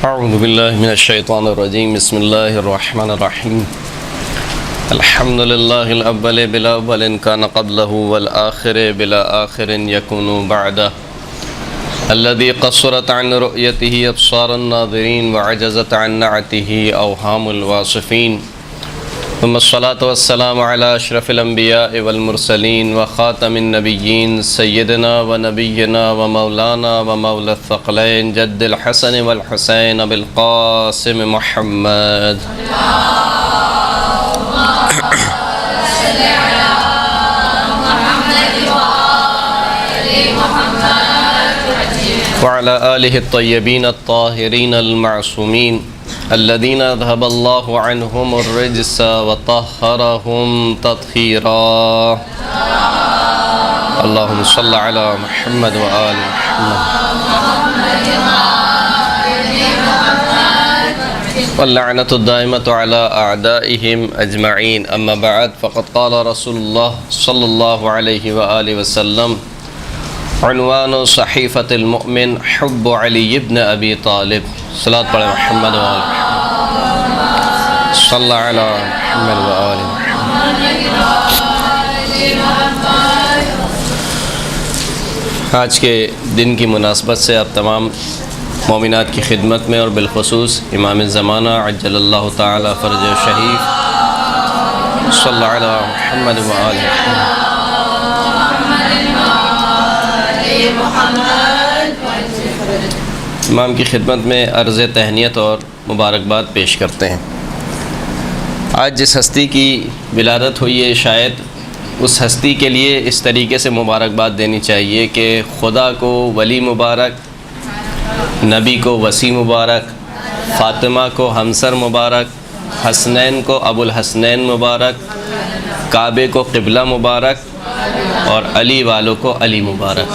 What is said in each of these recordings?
اعوذ باللہ من الشیطان الرجیم بسم اللہ الرحمن الرحیم الحمد للہ الاول بلا اول کان قبلہ والآخر بلا آخر یکون بعدہ الذي قصرت عن رؤيته ابصار الناظرین وعجزت عن نعته اوہام الواصفین ثم الصلاة والسلام على اشرف الانبیاء والمرسلین وخاتم النبیین سیدنا ونبینا ومولانا ومولا الثقلین جد الحسن والحسین ابی القاسم محمد وعلى آلہ الطیبین الطاہرین المعصومین الذين اذهب الله عنهم الرجس وطهرهم تطهيرا اللهم صل على محمد وآل محمد واللعنة الدائمة على أعدائهم أجمعين أما بعد فقد قال رسول الله صلى الله عليه وآله وسلم عنوان صحيفة المؤمن حب علي بن أبي طالب صلاة على محمد وآل محمد صلى على محمد وآل محمد۔ آج کے دن کی مناسبت سے آپ تمام مومنات کی خدمت میں اور بالخصوص امام زمانہ عجل اللہ تعالی فرجہ شریف صلی علی محمد وآل محمد، امام کی خدمت میں عرض تہنیت اور مبارکباد پیش کرتے ہیں۔ آج جس ہستی کی ولادت ہوئی ہے شاید اس ہستی کے لیے اس طریقے سے مبارکباد دینی چاہیے کہ خدا کو ولی مبارک، نبی کو وسیع مبارک، فاطمہ کو ہمسر مبارک، حسنین کو ابو الحسنین مبارک، کعبے کو قبلہ مبارک اور علی والوں کو علی مبارک۔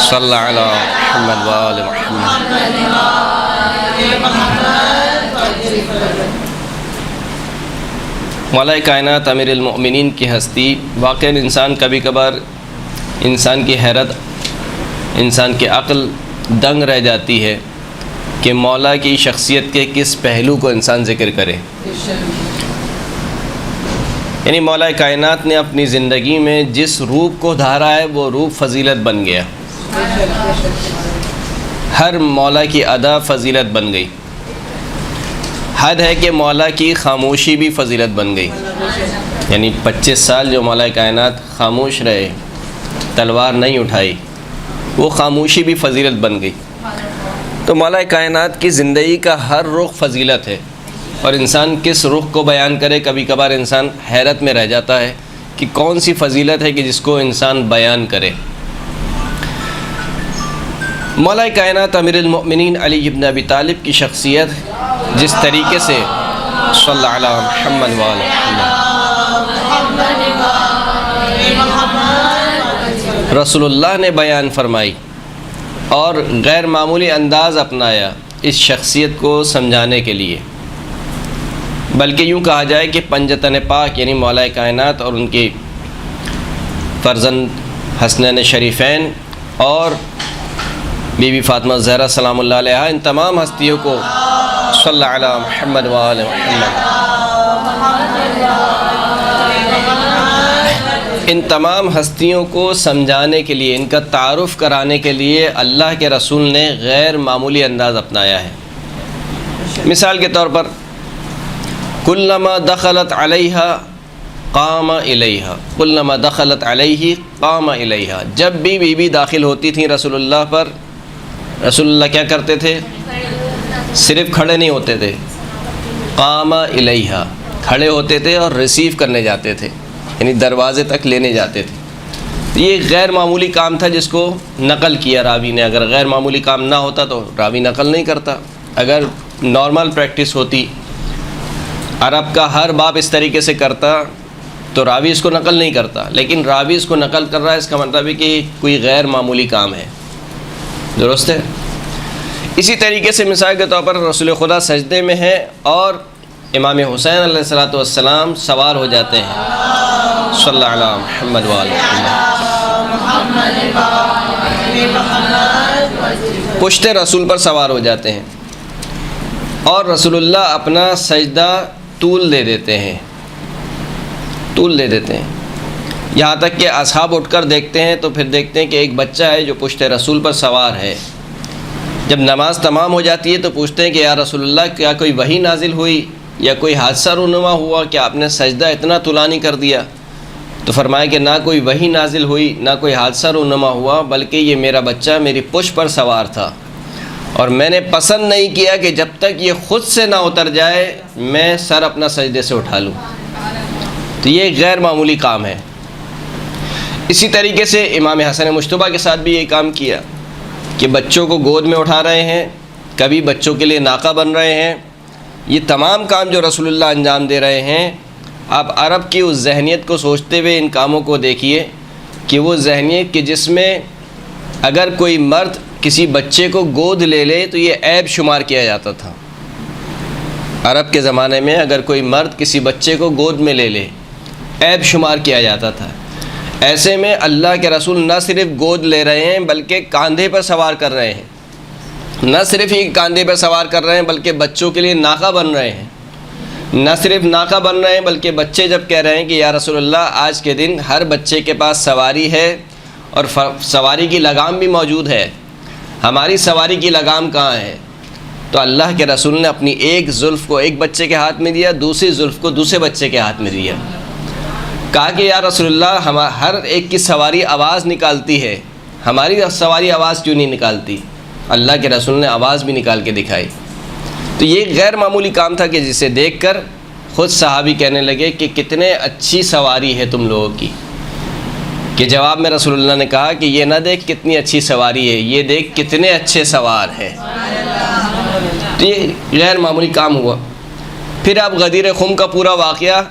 صلی علی محمد وآل محمد۔ مولا کائنات امیر المؤمنین کی ہستی واقعاً انسان کبھی کبھار انسان کی حیرت، انسان کی عقل دنگ رہ جاتی ہے کہ مولا کی شخصیت کے کس پہلو کو انسان ذکر کرے۔ یعنی مولا کائنات نے اپنی زندگی میں جس روپ کو دھارا ہے وہ روپ فضیلت بن گیا، ہر مولا کی ادا فضیلت بن گئی۔ حد ہے کہ مولا کی خاموشی بھی فضیلت بن گئی، یعنی 25 سال جو مولا کائنات خاموش رہے، تلوار نہیں اٹھائی، وہ خاموشی بھی فضیلت بن گئی۔ تو مولا کائنات کی زندگی کا ہر رخ فضیلت ہے، اور انسان کس رخ کو بیان کرے کبھی کبھار انسان حیرت میں رہ جاتا ہے کہ کون سی فضیلت ہے کہ جس کو انسان بیان کرے۔ مولا کائنات امیر المؤمنین علی بن ابی طالب کی شخصیت جس طریقے سے صلی علی محمد وآل محمد رسول اللہ نے بیان فرمائی اور غیر معمولی انداز اپنایا اس شخصیت کو سمجھانے کے لیے، بلکہ یوں کہا جائے کہ پنجتن پاک یعنی مولا کائنات اور ان کی فرزند حسنین شریفین اور بی بی فاطمہ زہرا سلام اللہ علیہا، ان تمام ہستیوں کو صلی علی محمد وآل محمد، ان تمام ہستیوں کو سمجھانے کے لیے، ان کا تعارف کرانے کے لیے اللہ کے رسول نے غیر معمولی انداز اپنایا ہے۔ مثال کے طور پر کلما دخلت علیہا قام الیہا، کلما دخلت علیہ قام الیہا، جب بھی بی بی داخل ہوتی تھیں رسول اللہ پر، رسول اللہ کیا کرتے تھے؟ صرف کھڑے نہیں ہوتے تھے، قام الیہا، کھڑے ہوتے تھے اور ریسیو کرنے جاتے تھے، یعنی دروازے تک لینے جاتے تھے۔ یہ غیر معمولی کام تھا جس کو نقل کیا راوی نے۔ اگر غیر معمولی کام نہ ہوتا تو راوی نقل نہیں کرتا۔ اگر نارمل پریکٹس ہوتی، عرب کا ہر باپ اس طریقے سے کرتا تو راوی اس کو نقل نہیں کرتا، لیکن راوی اس کو نقل کر رہا ہے، اس کا مطلب ہے کہ کوئی غیر معمولی کام ہے۔ درست ہے؟ اسی طریقے سے مثال کے طور پر رسول خدا سجدے میں ہے اور امام حسین علیہ السلام سوار ہو جاتے ہیں، صلی اللہ علیہ محمد وآل محمد۔ پشت رسول پر سوار ہو جاتے ہیں اور رسول اللہ اپنا سجدہ طول دے دیتے ہیں، طول دے دیتے ہیں، یہاں تک کہ اصحاب اٹھ کر دیکھتے ہیں تو پھر دیکھتے ہیں کہ ایک بچہ ہے جو پشت رسول پر سوار ہے۔ جب نماز تمام ہو جاتی ہے تو پوچھتے ہیں کہ یا رسول اللہ کیا کوئی وحی نازل ہوئی یا کوئی حادثہ رونما ہوا کہ آپ نے سجدہ اتنا طولانی کر دیا؟ تو فرمایا کہ نہ کوئی وحی نازل ہوئی نہ کوئی حادثہ رونما ہوا، بلکہ یہ میرا بچہ میری پشت پر سوار تھا اور میں نے پسند نہیں کیا کہ جب تک یہ خود سے نہ اتر جائے میں سر اپنا سجدے سے اٹھا لوں۔ تو یہ ایک غیر معمولی کام ہے۔ اسی طریقے سے امام حسن مجتبیٰ کے ساتھ بھی یہ کام کیا کہ بچوں کو گود میں اٹھا رہے ہیں، کبھی بچوں کے لیے ناقہ بن رہے ہیں۔ یہ تمام کام جو رسول اللہ انجام دے رہے ہیں، آپ عرب کی اس ذہنیت کو سوچتے ہوئے ان کاموں کو دیکھیے کہ وہ ذہنیت کہ جس میں اگر کوئی مرد کسی بچے کو گود لے لے تو یہ عیب شمار کیا جاتا تھا۔ عرب کے زمانے میں اگر کوئی مرد کسی بچے کو گود میں لے لے عیب شمار کیا جاتا تھا۔ ایسے میں اللہ کے رسول نہ صرف گود لے رہے ہیں بلکہ کاندھے پر سوار کر رہے ہیں، نہ صرف ہی کاندھے پر سوار کر رہے ہیں بلکہ بچوں کے لیے ناقہ بن رہے ہیں، نہ صرف ناقہ بن رہے ہیں بلکہ بچے جب کہہ رہے ہیں کہ یا رسول اللہ آج کے دن ہر بچے کے پاس سواری ہے اور سواری کی لگام بھی موجود ہے، ہماری سواری کی لگام کہاں ہے؟ تو اللہ کے رسول نے اپنی ایک زلف کو ایک بچے کے ہاتھ میں دیا، دوسری زلف کو دوسرے بچے کے ہاتھ میں دیا، کہا کہ یا رسول اللہ ہر ایک کی سواری آواز نکالتی ہے، ہماری سواری آواز کیوں نہیں نکالتی؟ اللہ کے رسول نے آواز بھی نکال کے دکھائی۔ تو یہ غیر معمولی کام تھا کہ جسے دیکھ کر خود صحابی کہنے لگے کہ کتنے اچھی سواری ہے تم لوگوں کی، کہ جواب میں رسول اللہ نے کہا کہ یہ نہ دیکھ کتنی اچھی سواری ہے، یہ دیکھ کتنے اچھے سوار ہیں۔ تو یہ غیر معمولی کام ہوا۔ پھر اب غدیر خم کا پورا واقعہ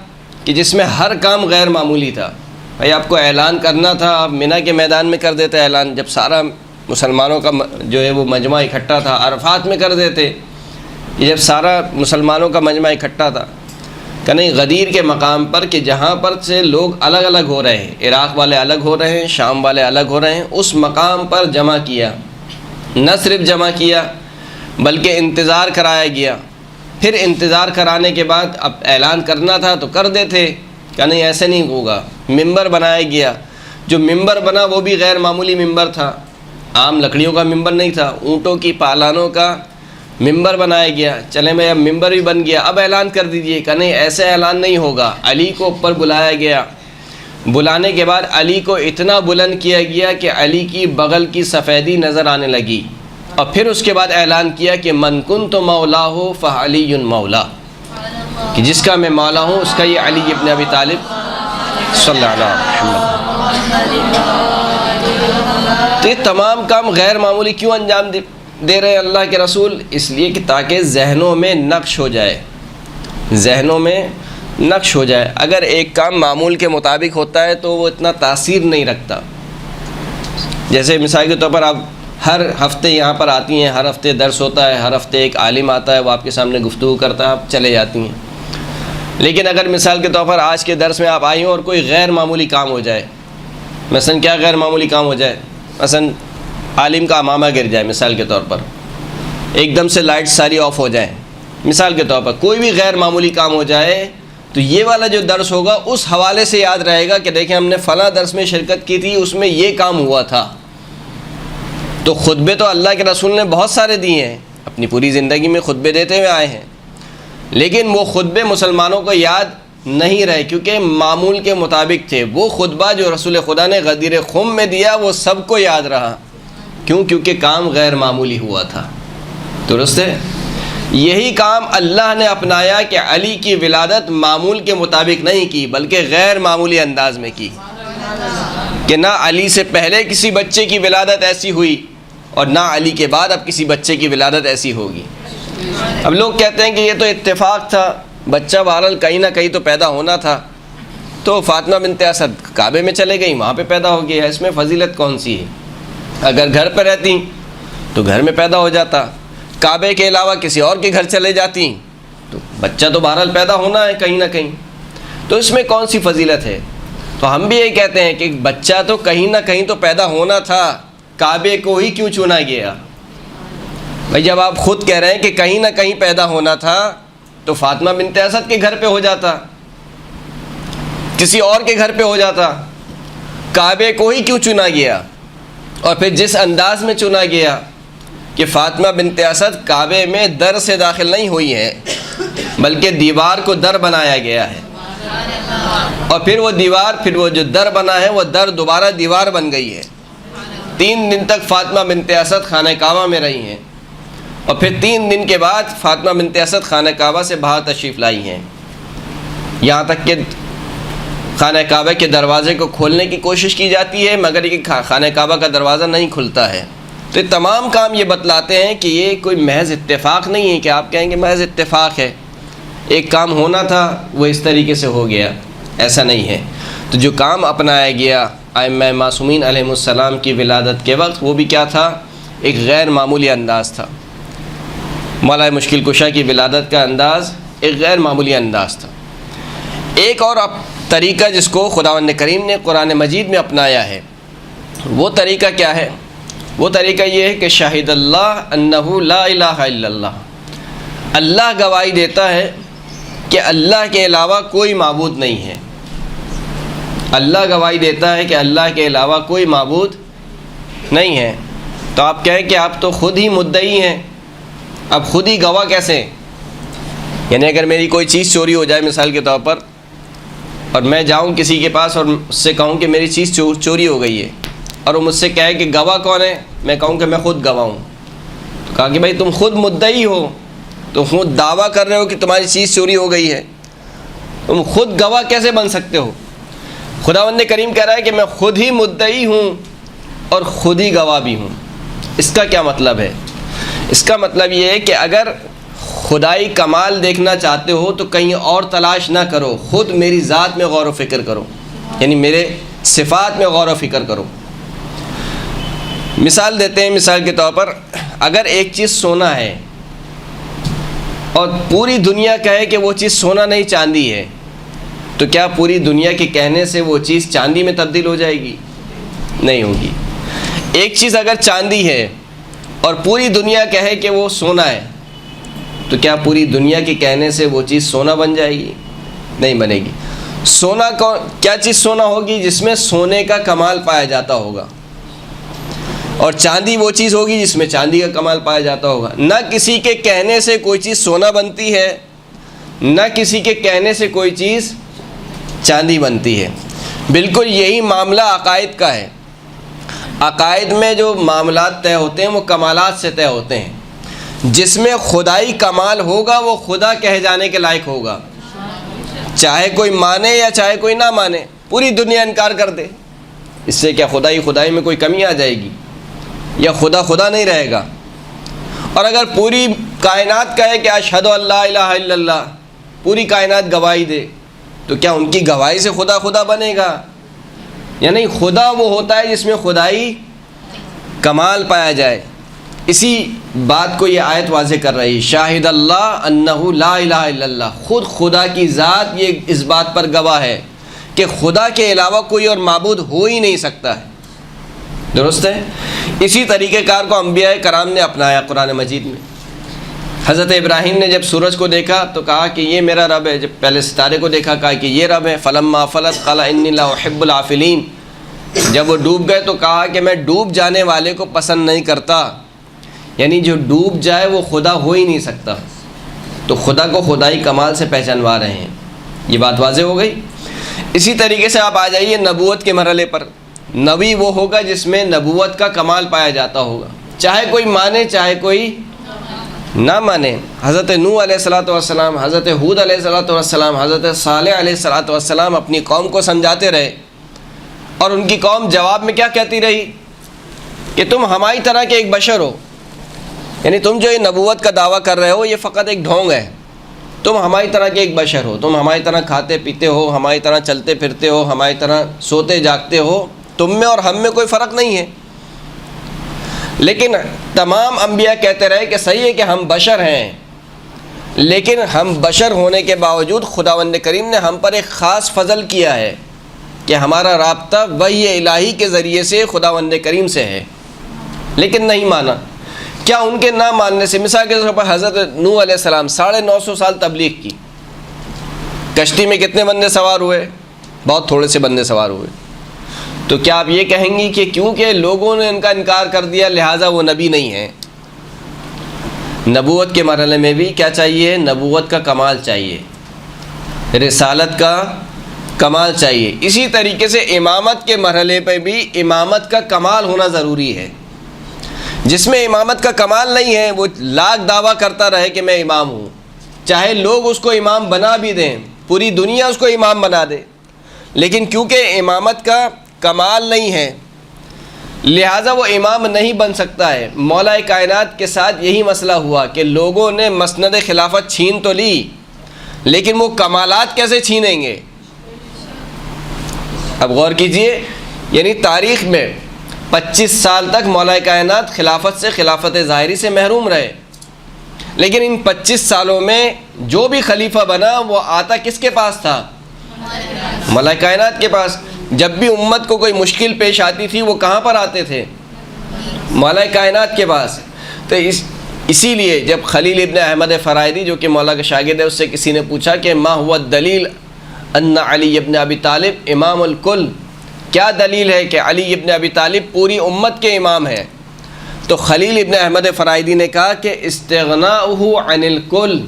کہ جس میں ہر کام غیر معمولی تھا۔ بھائی آپ کو اعلان کرنا تھا، آپ منی کے میدان میں کر دیتے اعلان، جب سارا مسلمانوں کا جو ہے وہ مجمع اکٹھا تھا، عرفات میں کر دیتے، یہ جب سارا مسلمانوں کا مجمع اکٹھا تھا کہ نہیں غدیر کے مقام پر کہ جہاں پر سے لوگ الگ الگ ہو رہے ہیں، عراق والے الگ ہو رہے ہیں، شام والے الگ ہو رہے ہیں، اس مقام پر جمع کیا، نہ صرف جمع کیا بلکہ انتظار کرایا گیا۔ پھر انتظار کرانے کے بعد اب اعلان کرنا تھا تو کر دیتے کہ نہیں ایسے نہیں ہوگا۔ ممبر بنایا گیا، جو ممبر بنا وہ بھی غیر معمولی ممبر تھا، عام لکڑیوں کا ممبر نہیں تھا، اونٹوں کی پالانوں کا ممبر بنایا گیا۔ چلیں بھائی اب ممبر بھی بن گیا، اب اعلان کر دیجئے کہ نہیں ایسے اعلان نہیں ہوگا۔ علی کو اوپر بلایا گیا، بلانے کے بعد علی کو اتنا بلند کیا گیا کہ علی کی بغل کی سفیدی نظر آنے لگی، اور پھر اس کے بعد اعلان کیا کہ من کنت مولا ہو فعلی مولا، کہ جس کا میں مولا ہوں اس کا یہ علی ابن ابی طالب صلی اللہ علیہ وسلم۔ تو یہ تمام کام غیر معمولی کیوں انجام دے رہے ہیں اللہ کے رسول؟ اس لیے کہ تاکہ ذہنوں میں نقش ہو جائے، ذہنوں میں نقش ہو جائے۔ اگر ایک کام معمول کے مطابق ہوتا ہے تو وہ اتنا تاثیر نہیں رکھتا۔ جیسے مثال کے طور پر آپ ہر ہفتے یہاں پر آتی ہیں، ہر ہفتے درس ہوتا ہے، ہر ہفتے ایک عالم آتا ہے، وہ آپ کے سامنے گفتگو کرتا ہے، آپ چلے جاتی ہیں۔ لیکن اگر مثال کے طور پر آج کے درس میں آپ آئی ہوں اور کوئی غیر معمولی کام ہو جائے، مثلا کیا غیر معمولی کام ہو جائے؟ مثلا عالم کا امامہ گر جائے، مثال کے طور پر ایک دم سے لائٹ ساری آف ہو جائیں، مثال کے طور پر کوئی بھی غیر معمولی کام ہو جائے تو یہ والا جو درس ہوگا اس حوالے سے یاد رہے گا کہ دیکھیں ہم نے فلاں درس میں شرکت کی تھی، اس میں یہ کام ہوا تھا۔ تو خطبے تو اللہ کے رسول نے بہت سارے دیے ہیں، اپنی پوری زندگی میں خطبے دیتے ہوئے آئے ہیں، لیکن وہ خطبے مسلمانوں کو یاد نہیں رہے کیونکہ معمول کے مطابق تھے۔ وہ خطبہ جو رسول خدا نے غدیر خم میں دیا وہ سب کو یاد رہا، کیوں؟ کیونکہ کام غیر معمولی ہوا تھا۔ درست ہے؟ یہی کام اللہ نے اپنایا کہ علی کی ولادت معمول کے مطابق نہیں کی بلکہ غیر معمولی انداز میں کی، کہ نہ علی سے پہلے کسی بچے کی ولادت ایسی ہوئی اور نہ علی کے بعد اب کسی بچے کی ولادت ایسی ہوگی۔ اب لوگ کہتے ہیں کہ یہ تو اتفاق تھا، بچہ بہرحال کہیں نہ کہیں تو پیدا ہونا تھا، تو فاطمہ بنت اسد کعبے میں چلے گئیں، وہاں پہ پیدا ہو گیا، اس میں فضیلت کون سی ہے؟ اگر گھر پہ رہتی تو گھر میں پیدا ہو جاتا، کعبے کے علاوہ کسی اور کے گھر چلے جاتی تو بچہ تو بہرحال پیدا ہونا ہے کہیں نہ کہیں، تو اس میں کون سی فضیلت ہے؟ تو ہم بھی یہی کہتے ہیں کہ بچہ تو کہیں نہ کہیں تو پیدا ہونا تھا، کعبے کو ہی کیوں چنا گیا؟ بھائی جب آپ خود کہہ رہے ہیں کہ کہیں نہ کہیں پیدا ہونا تھا تو فاطمہ بنت اسد کے گھر پہ ہو جاتا، کسی اور کے گھر پہ ہو جاتا، کعبے کو ہی کیوں چنا گیا؟ اور پھر جس انداز میں چنا گیا کہ فاطمہ بنت اسد کعبے میں در سے داخل نہیں ہوئی ہے بلکہ دیوار کو در بنایا گیا ہے، اور پھر وہ دیوار، پھر وہ جو در بنا ہے وہ در دوبارہ دیوار بن گئی ہے۔ 3 دن تک فاطمہ بنت اسد خانہ کعبہ میں رہی ہیں، اور پھر 3 دن کے بعد فاطمہ بنت اسد خانہ کعبہ سے باہر تشریف لائی ہیں، یہاں تک کہ خانہ کعبہ کے دروازے کو کھولنے کی کوشش کی جاتی ہے مگر یہ خانہ کعبہ کا دروازہ نہیں کھلتا ہے۔ تو یہ تمام کام یہ بتلاتے ہیں کہ یہ کوئی محض اتفاق نہیں ہے کہ آپ کہیں گے محض اتفاق ہے، ایک کام ہونا تھا وہ اس طریقے سے ہو گیا، ایسا نہیں ہے۔ تو جو کام اپنایا گیا ائمہ معصومین علیہ السلام کی ولادت کے وقت، وہ بھی کیا تھا؟ ایک غیر معمولی انداز تھا۔ مولا مشکل کشا کی ولادت کا انداز ایک غیر معمولی انداز تھا۔ ایک اور طریقہ جس کو خداوند کریم نے قرآن مجید میں اپنایا ہے، وہ طریقہ کیا ہے؟ وہ طریقہ یہ ہے کہ شاہد اللہ انہ لا الہ الا اللہ، اللہ گواہی دیتا ہے کہ اللہ کے علاوہ کوئی معبود نہیں ہے۔ اللہ گواہی دیتا ہے کہ اللہ کے علاوہ کوئی معبود نہیں ہے۔ تو آپ کہیں کہ آپ تو خود ہی مدعی ہیں، اب خود ہی گواہ کیسے؟ یعنی اگر میری کوئی چیز چوری ہو جائے مثال کے طور پر، اور میں جاؤں کسی کے پاس اور اس سے کہوں کہ میری چیز چوری ہو گئی ہے، اور وہ مجھ سے کہے کہ گواہ کون ہے؟ میں کہوں کہ میں خود گواہ ہوں، تو کہا کہ بھائی تم خود مدعی ہو، تم خود دعویٰ کر رہے ہو کہ تمہاری چیز چوری ہو گئی ہے، تم خود گواہ کیسے بن سکتے ہو؟ خداوند کریم کہہ رہا ہے کہ میں خود ہی مدعی ہوں اور خود ہی گواہ بھی ہوں۔ اس کا کیا مطلب ہے؟ اس کا مطلب یہ ہے کہ اگر خدائی کمال دیکھنا چاہتے ہو تو کہیں اور تلاش نہ کرو، خود میری ذات میں غور و فکر کرو، یعنی میرے صفات میں غور و فکر کرو۔ مثال دیتے ہیں، مثال کے طور پر اگر ایک چیز سونا ہے اور پوری دنیا کہے کہ وہ چیز سونا نہیں چاندی ہے، تو کیا پوری دنیا کے کہنے سے وہ چیز چاندی میں تبدیل ہو جائے گی؟ نہیں ہوگی۔ ایک چیز اگر چاندی ہے اور پوری دنیا کہے کہ وہ سونا ہے، تو کیا پوری دنیا کے کہنے سے وہ چیز سونا بن جائے گی؟ نہیں بنے گی۔ سونا کیا چیز سونا ہوگی؟ جس میں سونے کا کمال پایا جاتا ہوگا، اور چاندی وہ چیز ہوگی جس میں چاندی کا کمال پایا جاتا ہوگا۔ نہ کسی کے کہنے سے کوئی چیز سونا بنتی ہے، نہ کسی کے کہنے سے کوئی چیز چاندی بنتی ہے۔ بالکل یہی معاملہ عقائد کا ہے۔ عقائد میں جو معاملات طے ہوتے ہیں وہ کمالات سے طے ہوتے ہیں۔ جس میں خدائی کمال ہوگا وہ خدا کہے جانے کے لائق ہوگا، چاہے کوئی مانے یا چاہے کوئی نہ مانے، پوری دنیا انکار کر دے، اس سے کیا خدائی میں کوئی کمی آ جائے گی یا خدا نہیں رہے گا؟ اور اگر پوری کائنات کہے کہ اشہد ان لا الہ الا اللہ، پوری کائنات گواہی دے، تو کیا ان کی گواہی سے خدا بنے گا؟ یا نہیں، خدا وہ ہوتا ہے جس میں خدائی کمال پایا جائے۔ اسی بات کو یہ آیت واضح کر رہی ہے، شاہد اللہ انہ لا الہ الا اللہ، خود خدا کی ذات یہ اس بات پر گواہ ہے کہ خدا کے علاوہ کوئی اور معبود ہو ہی نہیں سکتا ہے۔ درست ہے؟ اسی طریقہ کار کو انبیاء کرام نے اپنایا قرآن مجید میں۔ حضرت ابراہیم نے جب سورج کو دیکھا تو کہا کہ یہ میرا رب ہے، جب پہلے ستارے کو دیکھا کہا کہ یہ رب ہے، فلما افلت قال انی لا احب العافلین، جب وہ ڈوب گئے تو کہا کہ میں ڈوب جانے والے کو پسند نہیں کرتا، یعنی جو ڈوب جائے وہ خدا ہو ہی نہیں سکتا۔ تو خدا کو خدائی کمال سے پہچانوا رہے ہیں، یہ بات واضح ہو گئی۔ اسی طریقے سے آپ آ جائیے نبوت کے مرحلے پر۔ نبی وہ ہوگا جس میں نبوت کا کمال پایا جاتا ہوگا، چاہے کوئی مانے چاہے کوئی نہ مانے۔ حضرت نوح علیہ الصلوۃ والسلام، حضرت ہود علیہ الصلوۃ والسلام، حضرت صالح علیہ الصلوۃ والسلام اپنی قوم کو سمجھاتے رہے، اور ان کی قوم جواب میں کیا کہتی رہی کہ تم ہماری طرح کے ایک بشر ہو، یعنی تم جو یہ نبوت کا دعویٰ کر رہے ہو یہ فقط ایک ڈھونگ ہے، تم ہماری طرح کے ایک بشر ہو، تم ہماری طرح کھاتے پیتے ہو، ہماری طرح چلتے پھرتے ہو، ہماری طرح سوتے جاگتے ہو، تم میں اور ہم میں کوئی فرق نہیں ہے۔ لیکن تمام انبیاء کہتے رہے کہ صحیح ہے کہ ہم بشر ہیں، لیکن ہم بشر ہونے کے باوجود خداوند کریم نے ہم پر ایک خاص فضل کیا ہے کہ ہمارا رابطہ وحی الہی کے ذریعے سے خداوند کریم سے ہے، لیکن نہیں مانا۔ کیا ان کے نہ ماننے سے، مثال کے طور پر حضرت نوح علیہ السلام 950 سال تبلیغ کی، کشتی میں کتنے بندے سوار ہوئے؟ بہت تھوڑے سے بندے سوار ہوئے. تو کیا آپ یہ کہیں گی کہ کیونکہ لوگوں نے ان کا انکار کر دیا لہٰذا وہ نبی نہیں ہیں؟ نبوت کے مرحلے میں بھی کیا چاہیے؟ نبوت کا کمال چاہیے، رسالت کا کمال چاہیے. اسی طریقے سے امامت کے مرحلے پہ بھی امامت کا کمال ہونا ضروری ہے. جس میں امامت کا کمال نہیں ہے وہ لاکھ دعویٰ کرتا رہے کہ میں امام ہوں، چاہے لوگ اس کو امام بنا بھی دیں، پوری دنیا اس کو امام بنا دے، لیکن کیونکہ امامت کا کمال نہیں ہے لہٰذا وہ امام نہیں بن سکتا ہے. مولا کائنات کے ساتھ یہی مسئلہ ہوا کہ لوگوں نے مسند خلافت چھین تو لی لیکن وہ کمالات کیسے چھینیں گے؟ اب غور کیجئے، یعنی تاریخ میں 25 سال تک مولا کائنات خلافت سے، خلافت ظاہری سے محروم رہے، لیکن ان 25 سالوں میں جو بھی خلیفہ بنا وہ آتا کس کے پاس تھا؟ مولا کائنات کے پاس. جب بھی امت کو کوئی مشکل پیش آتی تھی وہ کہاں پر آتے تھے؟ مولا کائنات کے پاس. تو اسی لیے جب خلیل ابن احمد فرائدی جو کہ مولا کا شاگرد ہے اس سے کسی نے پوچھا کہ ما ہوا الدلیل ان علی ابن ابی طالب امام الکل، کیا دلیل ہے کہ علی ابن ابی طالب پوری امت کے امام ہیں؟ تو خلیل ابن احمد فرائدی نے کہا کہ استغناؤہ عن الکل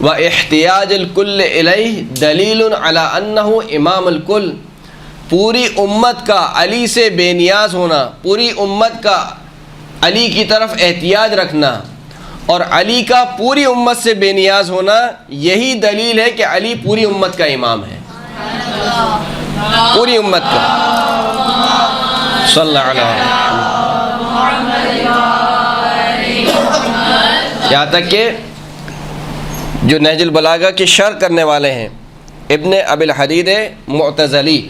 و احتیاج الکل الیہ دلیل علی انہ امام الکل. پوری امت کا علی سے بے نیاز ہونا، پوری امت کا علی کی طرف احتیاج رکھنا اور علی کا پوری امت سے بے نیاز ہونا، یہی دلیل ہے کہ علی پوری امت کا امام ہے، پوری امت کا. صلی اللہ علیہ وسلم. یہاں تک کہ جو نہج البلاغہ کی شرح کرنے والے ہیں ابن ابی الحدید معتزلی،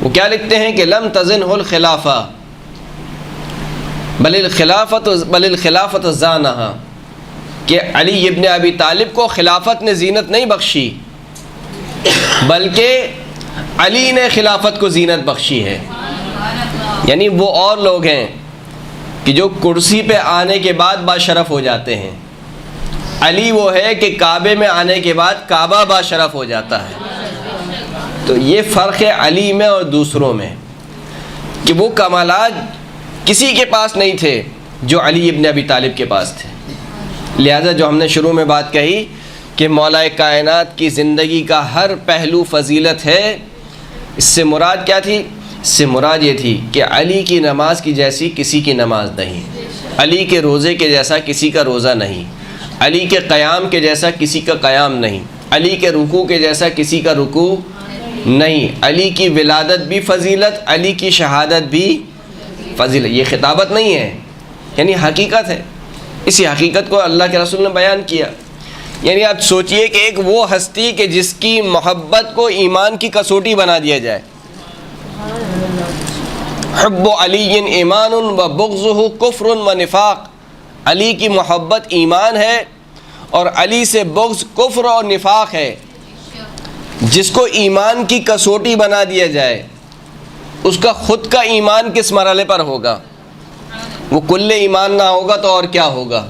وہ کیا لکھتے ہیں کہ لم تزنہ الخلافہ بل الخلافت زانہا، کہ علی ابن ابی طالب کو خلافت نے زینت نہیں بخشی بلکہ علی نے خلافت کو زینت بخشی ہے. یعنی وہ اور لوگ ہیں کہ جو کرسی پہ آنے کے بعد باشرف ہو جاتے ہیں، علی وہ ہے کہ کعبے میں آنے کے بعد کعبہ باشرف ہو جاتا ہے. تو یہ فرق ہے علی میں اور دوسروں میں کہ وہ کمالات کسی کے پاس نہیں تھے جو علی ابن ابی طالب کے پاس تھے. لہذا جو ہم نے شروع میں بات کہی کہ مولا کائنات کی زندگی کا ہر پہلو فضیلت ہے، اس سے مراد کیا تھی؟ اس سے مراد یہ تھی کہ علی کی نماز کی جیسی کسی کی نماز نہیں، علی کے روزے کے جیسا کسی کا روزہ نہیں، علی کے قیام کے جیسا کسی کا قیام نہیں، علی کے رکوع کے جیسا کسی کا رکوع نہیں. علی کی ولادت بھی فضیلت، علی کی شہادت بھی فضیلت. یہ خطابت نہیں ہے، یعنی حقیقت ہے. اسی حقیقت کو اللہ کے رسول نے بیان کیا. یعنی آپ سوچئے کہ ایک وہ ہستی کہ جس کی محبت کو ایمان کی کسوٹی بنا دیا جائے. حب علی ایمان و بغضہ کفر و نفاق، علی کی محبت ایمان ہے اور علی سے بغض کفر اور نفاق ہے. جس کو ایمان کی کسوٹی بنا دیا جائے اس کا خود کا ایمان کس مرحلے پر ہوگا؟ وہ کل ایمان نہ ہوگا تو اور کیا ہوگا؟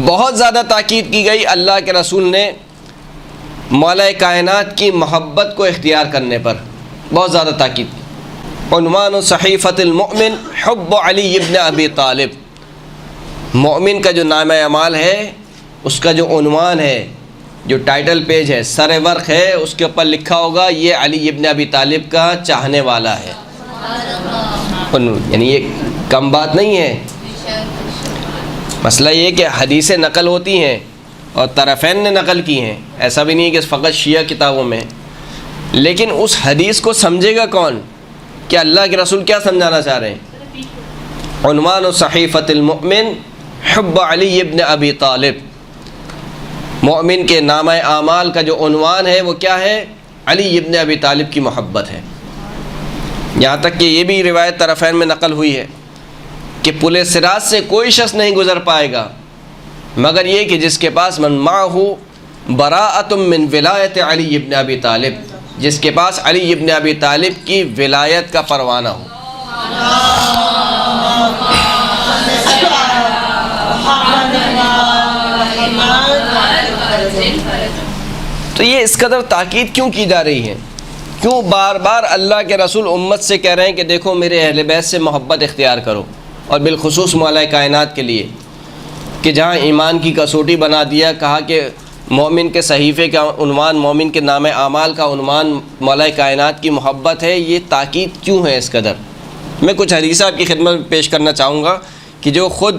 بہت زیادہ تاکید کی گئی اللہ کے رسول نے مولا کائنات کی محبت کو اختیار کرنے پر، بہت زیادہ تاکید کی. عنوان صحیفۃ المؤمن حب علی ابن ابی طالب. مومن کا جو نامہ اعمال ہے اس کا جو عنوان ہے، جو ٹائٹل پیج ہے، سر ورق ہے، اس کے اوپر لکھا ہوگا یہ علی ابن ابی طالب کا چاہنے والا ہے. یعنی یہ کم بات نہیں ہے. مسئلہ یہ کہ حدیثیں نقل ہوتی ہیں اور طرفین نے نقل کی ہیں، ایسا بھی نہیں کہ فقط شیعہ کتابوں میں، لیکن اس حدیث کو سمجھے گا کون کہ اللہ کے رسول کیا سمجھانا چاہ رہے ہیں. عنوان صحیفۃ المؤمن حب علی ابن ابی طالب. مومن کے نامہ اعمال کا جو عنوان ہے وہ کیا ہے؟ علی ابن ابی طالب کی محبت ہے. یہاں تک کہ یہ بھی روایت طرفین میں نقل ہوئی ہے کہ پل صراط سے کوئی شخص نہیں گزر پائے گا مگر یہ کہ جس کے پاس من معہ براءۃ من ولایت علی ابن ابی طالب، جس کے پاس علی ابن ابی طالب کی ولایت کا پروانہ ہو. تو یہ اس قدر تاکید کیوں کی جا رہی ہے؟ کیوں بار بار اللہ کے رسول امت سے کہہ رہے ہیں کہ دیکھو میرے اہل بیت سے محبت اختیار کرو، اور بالخصوص مولا کائنات کے لیے، کہ جہاں ایمان کی کسوٹی بنا دیا، کہا کہ مومن کے صحیفے کا عنوان، مومن کے نام اعمال کا عنوان مولا کائنات کی محبت ہے، یہ تاکید کیوں ہے اس قدر؟ میں کچھ حدیث آپ کی خدمت میں پیش کرنا چاہوں گا کہ جو خود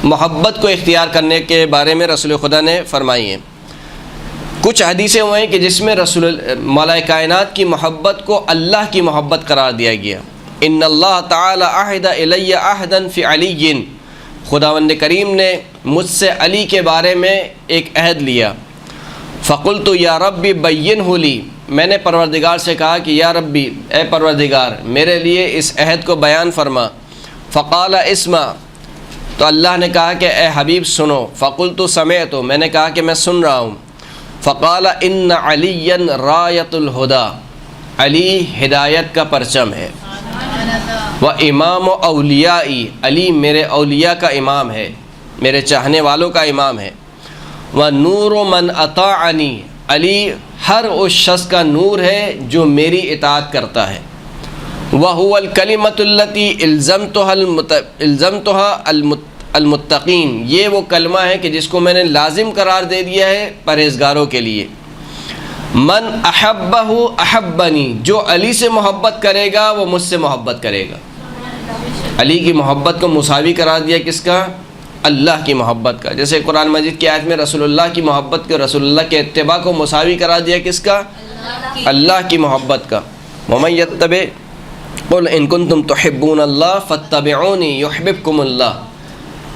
محبت کو اختیار کرنے کے بارے میں رسول خدا نے فرمائی ہیں۔ کچھ حدیثیں ہوئے ہیں کہ جس میں مولا کائنات کی محبت کو اللہ کی محبت قرار دیا گیا۔ ان اللہ تعالی عہد الی عہدا فی علی، خداوند کریم نے مجھ سے علی کے بارے میں ایک عہد لیا۔ فقلت یا ربی بینہ لی، میں نے پروردگار سے کہا کہ یا ربی، اے پروردگار میرے لیے اس عہد کو بیان فرما۔ فقال اسمع، تو اللہ نے کہا کہ اے حبیب سنو۔ فقلت سمعت، میں نے کہا کہ میں سن رہا ہوں۔ فقال ان علی رایۃ الہدی، علی ہدایت کا پرچم ہے۔ و امام اولیائی، علی میرے اولیاء کا امام ہے، میرے چاہنے والوں کا امام ہے۔ و نور من اطاعنی، علی ہر اس شخص کا نور ہے جو میری اطاعت کرتا ہے۔ وہو الکلمۃ التی الزمتها المتقین، یہ وہ کلمہ ہے کہ جس کو میں نے لازم قرار دے دیا ہے پرہیزگاروں کے لیے۔ من احبہ احبنی، جو علی سے محبت کرے گا وہ مجھ سے محبت کرے گا۔ علی کی محبت کو مساوی قرار دیا کس کا؟ اللہ کی محبت کا۔ جیسے قرآن مجید کی آیت میں رسول اللہ کی محبت کو، رسول اللہ کے اتباع کو مساوی قرار دیا کس کا؟ اللہ کی محبت کا۔ ومن یتبع قل ان کنتم تحبون اللہ فاتبعونی یحببکم اللہ،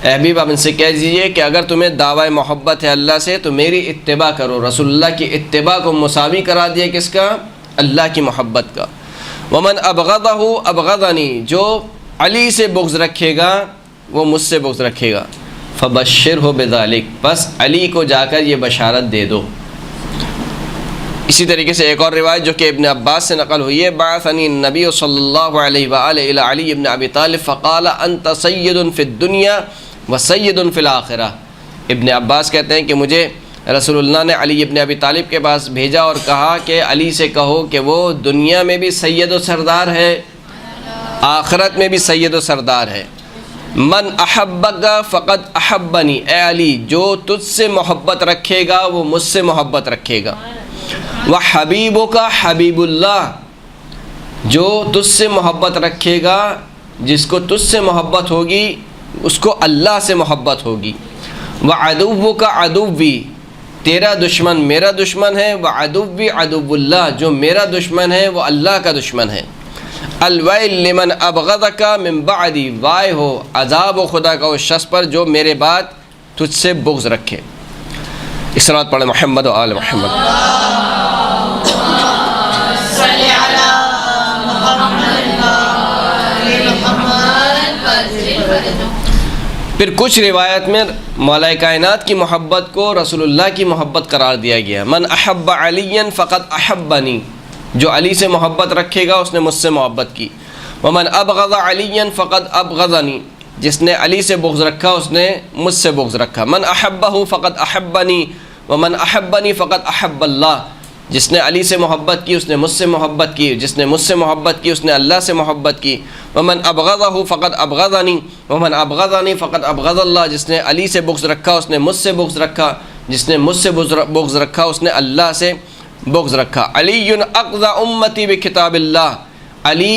اے حبیب آپ ان سے کہہ دیجیے کہ اگر تمہیں دعوی محبت ہے اللہ سے تو میری اتباع کرو۔ رسول اللہ کی اتباع کو مساوی قرار دیا کس کا؟ اللہ کی محبت کا۔ ومن ابغضہ ابغضنی، جو علی سے بغض رکھے گا وہ مجھ سے بغض رکھے گا۔ فبشرہ بذالک، بس علی کو جا کر یہ بشارت دے دو۔ اسی طریقے سے ایک اور روایت جو کہ ابن عباس سے نقل ہوئی ہے، بعثنی النبی صلی اللہ علیہ وآلہ الی علی بن ابی طالب فقال انت سید فی الدنیا وسید فی الآخرہ۔ ابن عباس کہتے ہیں کہ مجھے رسول اللہ نے علی ابن ابی طالب کے پاس بھیجا اور کہا کہ علی سے کہو کہ وہ دنیا میں بھی سید و سردار ہے، آخرت میں بھی سید و سردار ہے۔ من احبک فقد احبنی، اے علی جو تجھ سے محبت رکھے گا وہ مجھ سے محبت رکھے گا۔ وحبیبک حبیب اللہ، جو تجھ سے محبت رکھے گا، جس کو تجھ سے محبت ہوگی اس کو اللہ سے محبت ہوگی۔ وعدوک عدوی، تیرا دشمن میرا دشمن ہے۔ وعدوی عدو اللہ، جو میرا دشمن ہے وہ اللہ کا دشمن ہے۔ الویل لمن ابغضک من بعدی، وائے ہو عذاب و خدا کا اس شخص پر جو میرے بعد تجھ سے بغض رکھے۔ صلوات پڑھیں محمد و آل محمد۔ پھر کچھ روایت میں مولا کائنات کی محبت کو رسول اللہ کی محبت قرار دیا گیا۔ من احب علی فقد احبنی، جو علی سے محبت رکھے گا اس نے مجھ سے محبت کی۔ ومن ابغض علی فقد ابغضنی، جس نے علی سے بغض رکھا اس نے مجھ سے بغض رکھا۔ من احبہ فقد احبنی ومن احبنی فقد احب اللہ، جس نے علی سے محبت کی اس نے مجھ سے محبت کی، جس نے مجھ سے محبت کی اس نے اللہ سے محبت کی۔ ومن ابغضہ فقد ابغضنی ومن ابغضنی فقد ابغض اللہ، جس نے علی سے بغض رکھا اس نے مجھ سے بغض رکھا، جس نے مجھ سے بغض رکھا اس نے اللہ سے بغض رکھا۔ علی اقضى امتی بکتاب اللہ، علی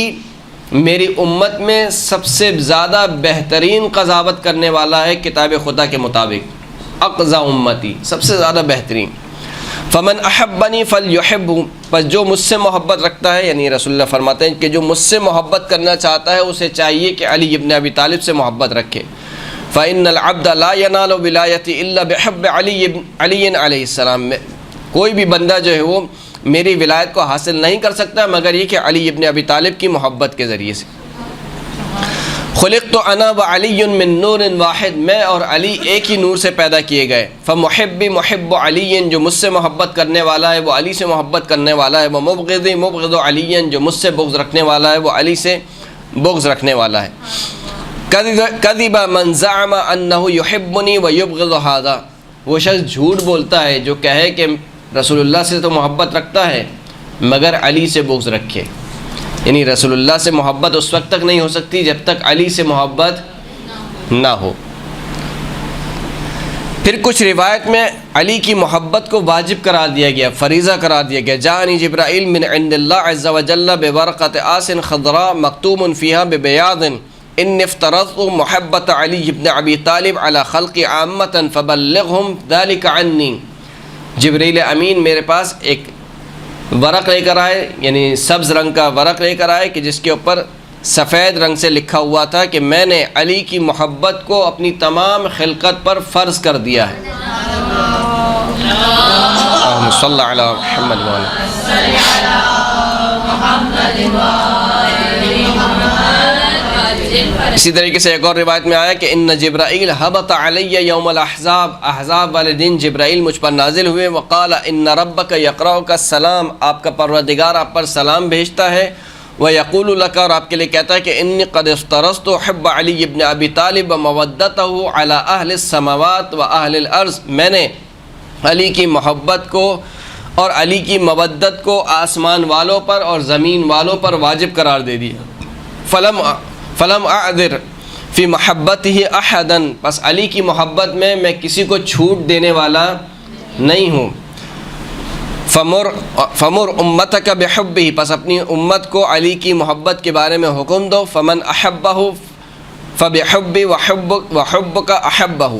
میری امت میں سب سے زیادہ بہترین قضاوت کرنے والا ہے کتاب خدا کے مطابق۔ اقضى امتی، سب سے زیادہ بہترین۔ فمن احبنی فلیحب، پس جو مجھ سے محبت رکھتا ہے، یعنی رسول اللہ فرماتے ہیں کہ جو مجھ سے محبت کرنا چاہتا ہے اسے چاہیے کہ علی ابن ابی طالب سے محبت رکھے۔ فإن العبد لا ينال ولایتی الا بحب علی علیہ السلام، کوئی بھی بندہ جو ہے وہ میری ولایت کو حاصل نہیں کر سکتا مگر یہ کہ علی ابن ابی طالب کی محبت کے ذریعے سے۔ خلقت انا وعلی من نور واحد، میں اور علی ایک ہی نور سے پیدا کیے گئے۔ فمحبی محب علی، جو مجھ سے محبت کرنے والا ہے وہ علی سے محبت کرنے والا ہے۔ ومبغضی مبغض علی، جو مجھ سے بغض رکھنے والا ہے وہ علی سے بغض رکھنے والا ہے۔ کذب من زعم انہ یحبنی ویبغض ھذا، وہ شخص جھوٹ بولتا ہے جو کہے کہ رسول اللہ سے تو محبت رکھتا ہے مگر علی سے بغض رکھے. یعنی رسول اللہ سے محبت اس وقت تک نہیں ہو سکتی جب تک علی سے محبت نہ ہو. پھر کچھ روایت میں علی کی محبت کو واجب قرار دیا گیا، فریضہ قرار دیا گیا. جاءنی جبرائیل من عند اللہ عز وجل بورقۃ آس خضراء مکتوب فیہا ببیاض ان افترضت محبت علی بن ابی طالب علی خلق عامۃ فبلغہم ذلک عنی. جبرائیل امین میرے پاس ایک ورق لے کر آئے، یعنی سبز رنگ کا ورق لے کر آئے کہ جس کے اوپر سفید رنگ سے لکھا ہوا تھا کہ میں نے علی کی محبت کو اپنی تمام خلقت پر فرض کر دیا ہے. اللہم صلی علی محمد اسی طریقے سے ایک اور روایت میں آیا کہ ان جبرائیل حبط علی یوم الاحزاب، احزاب والے دن جبرائیل مجھ پر نازل ہوئے. وقال ان ربک یقرؤک السلام، آپ کا پروردگار آپ پر سلام بھیجتا ہے. وَيَقُولُ لَكَ، اور آپ کے لیے کہتا ہے کہ انی قد افترضت حب علی بن ابی طالب ومودتہ علی اہل السماوات واہل الارض، میں نے علی کی محبت کو اور علی کی مودت کو آسمان والوں پر اور زمین والوں پر واجب قرار دے دیا. فلم اعذر فی محبتہ احدا، پس علی کی محبت میں کسی کو چھوٹ دینے والا نہیں ہوں. فمر امتک بحبہ، پس اپنی امت کو علی کی محبت کے بارے میں حکم دو. فمن احبہ فبحبی وحبک احبہ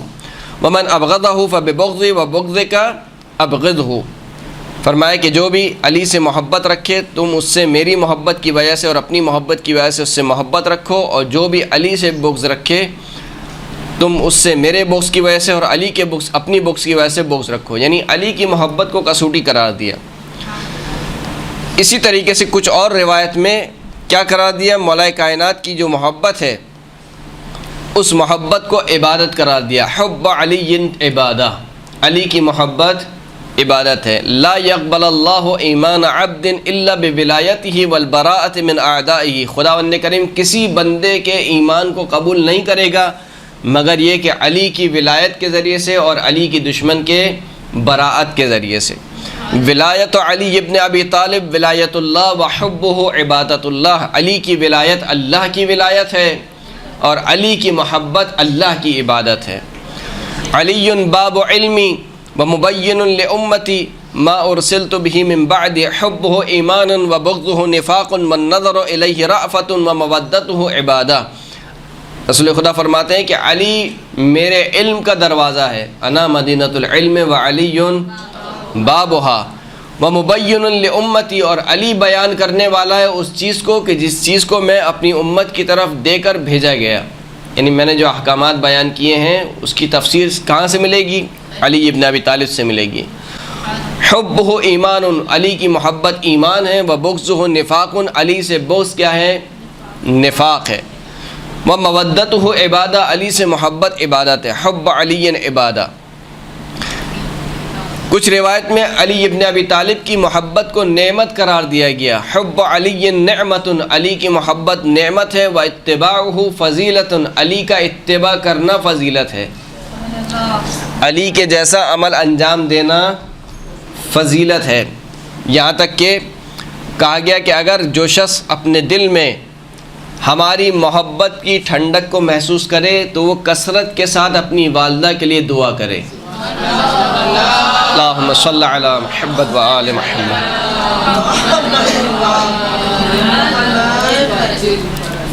ومن ابغضہ فببغضی وبغضک ابغضہ. فرمایا کہ جو بھی علی سے محبت رکھے تم اس سے میری محبت کی وجہ سے اور اپنی محبت کی وجہ سے اس سے محبت رکھو، اور جو بھی علی سے بغض رکھے تم اس سے میرے بغض کی وجہ سے اور علی کے بغض اپنی بغض کی وجہ سے بغض رکھو. یعنی علی کی محبت کو کسوٹی قرار دیا. اسی طریقے سے کچھ اور روایت میں کیا قرار دیا؟ مولا کائنات کی جو محبت ہے اس محبت کو عبادت قرار دیا. حب علی عبادہ، علی کی محبت عبادت ہے. لا يقبل اللہ ایمان عبد الا بولایتہ والبراءۃ من اعدائہ، خداوند کریم کسی بندے کے ایمان کو قبول نہیں کرے گا مگر یہ کہ علی کی ولایت کے ذریعے سے اور علی کی دشمن کے براءت کے ذریعے سے. ولایت علی ابن ابی طالب ولایت اللہ وحبہ عبادت اللہ، علی کی ولایت اللہ کی ولایت ہے اور علی کی محبت اللہ کی عبادت ہے. علی باب علمی ومبین لامتی ما ارسلت به من بعد حبہ ایمان وبغضہ نفاق والنظر الیہ رأفۃ ومودتہ عبادہ. رسول خدا فرماتے ہیں کہ علی میرے علم کا دروازہ ہے، انا مدینۃ العلم وعلی بابھا ومبین لامتی، اور علی بیان کرنے والا ہے اس چیز کو کہ جس چیز کو میں اپنی امت کی طرف دے کر بھیجا گیا. یعنی میں نے جو احکامات بیان کیے ہیں اس کی تفسیر کہاں سے ملے گی؟ علی ابن ابی طالب سے ملے گی. حبہ ایمان، علی کی محبت ایمان ہے. وبغضہ نفاق، علی سے بغض کیا ہے؟ نفاق ہے. ومودتہ عبادہ، علی سے محبت عبادت ہے. حب علی عبادہ. کچھ روایت میں علی ابن ابی طالب کی محبت کو نعمت قرار دیا گیا. حب علی نعمت، علی کی محبت نعمت ہے. واتباعہ فضیلت، علی کا اتباع کرنا فضیلت ہے. علی کے جیسا عمل انجام دینا فضیلت ہے. یہاں تک کہ کہا گیا کہ اگر جو شخص اپنے دل میں ہماری محبت کی ٹھنڈک کو محسوس کرے تو وہ کثرت کے ساتھ اپنی والدہ کے لیے دعا کرے. اللہم صلی علی محمد و آل محمد.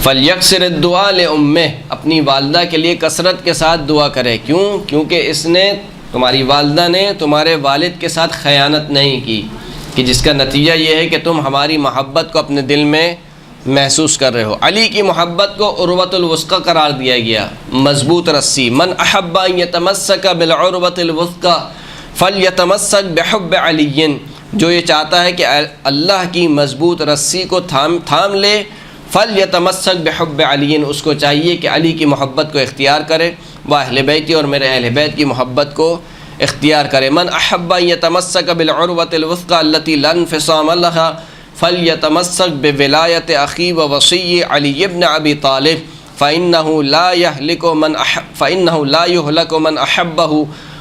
فلیکثر الدعاء لأمہ، اپنی والدہ کے لیے کثرت کے ساتھ دعا کرے. کیوں؟ کیونکہ اس نے، تمہاری والدہ نے تمہارے والد کے ساتھ خیانت نہیں کی، کہ جس کا نتیجہ یہ ہے کہ تم ہماری محبت کو اپنے دل میں محسوس کر رہے ہو. علی کی محبت کو عروۃ الوثقی قرار دیا گیا، مضبوط رسی. من احب ان یتمسک بالعروۃ الوثقی فلیتمسک بحب علی، جو یہ چاہتا ہے کہ اللہ کی مضبوط رسی کو تھام لے، فلیتمسک بحب علی، اس کو چاہیے کہ علی کی محبت کو اختیار کرے. وہ اہل بیتی، اور میرے اہل بیت کی محبت کو اختیار کرے. من احب ان یتمسک بالعروۃ الوثقی التي لا انفصام لها فلیتمسک بولایت اخی و وصی علی ابن ابی طالب فإنه لا يهلك من أحبه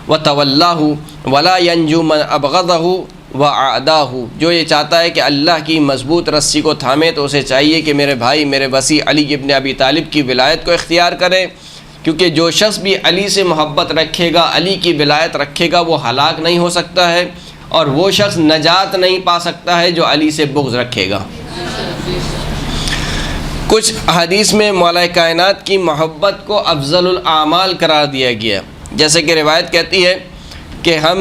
وَتَوَلَّاهُ وَلَا يَنْجُو مَنْ أَبْغَضَهُ وَأَعْدَاهُ، جو یہ چاہتا ہے کہ اللہ کی مضبوط رسی کو تھامے تو اسے چاہیے کہ میرے بھائی میرے وسیع علی ابن ابی طالب کی ولایت کو اختیار کرے، کیونکہ جو شخص بھی علی سے محبت رکھے گا، علی کی ولایت رکھے گا، وہ ہلاک نہیں ہو سکتا ہے، اور وہ شخص نجات نہیں پا سکتا ہے جو علی سے بغض رکھے گا۔ کچھ حدیث میں مولا کائنات کی محبت کو افضل الاعمال قرار دیا گیا، جیسے کہ روایت کہتی ہے کہ ہم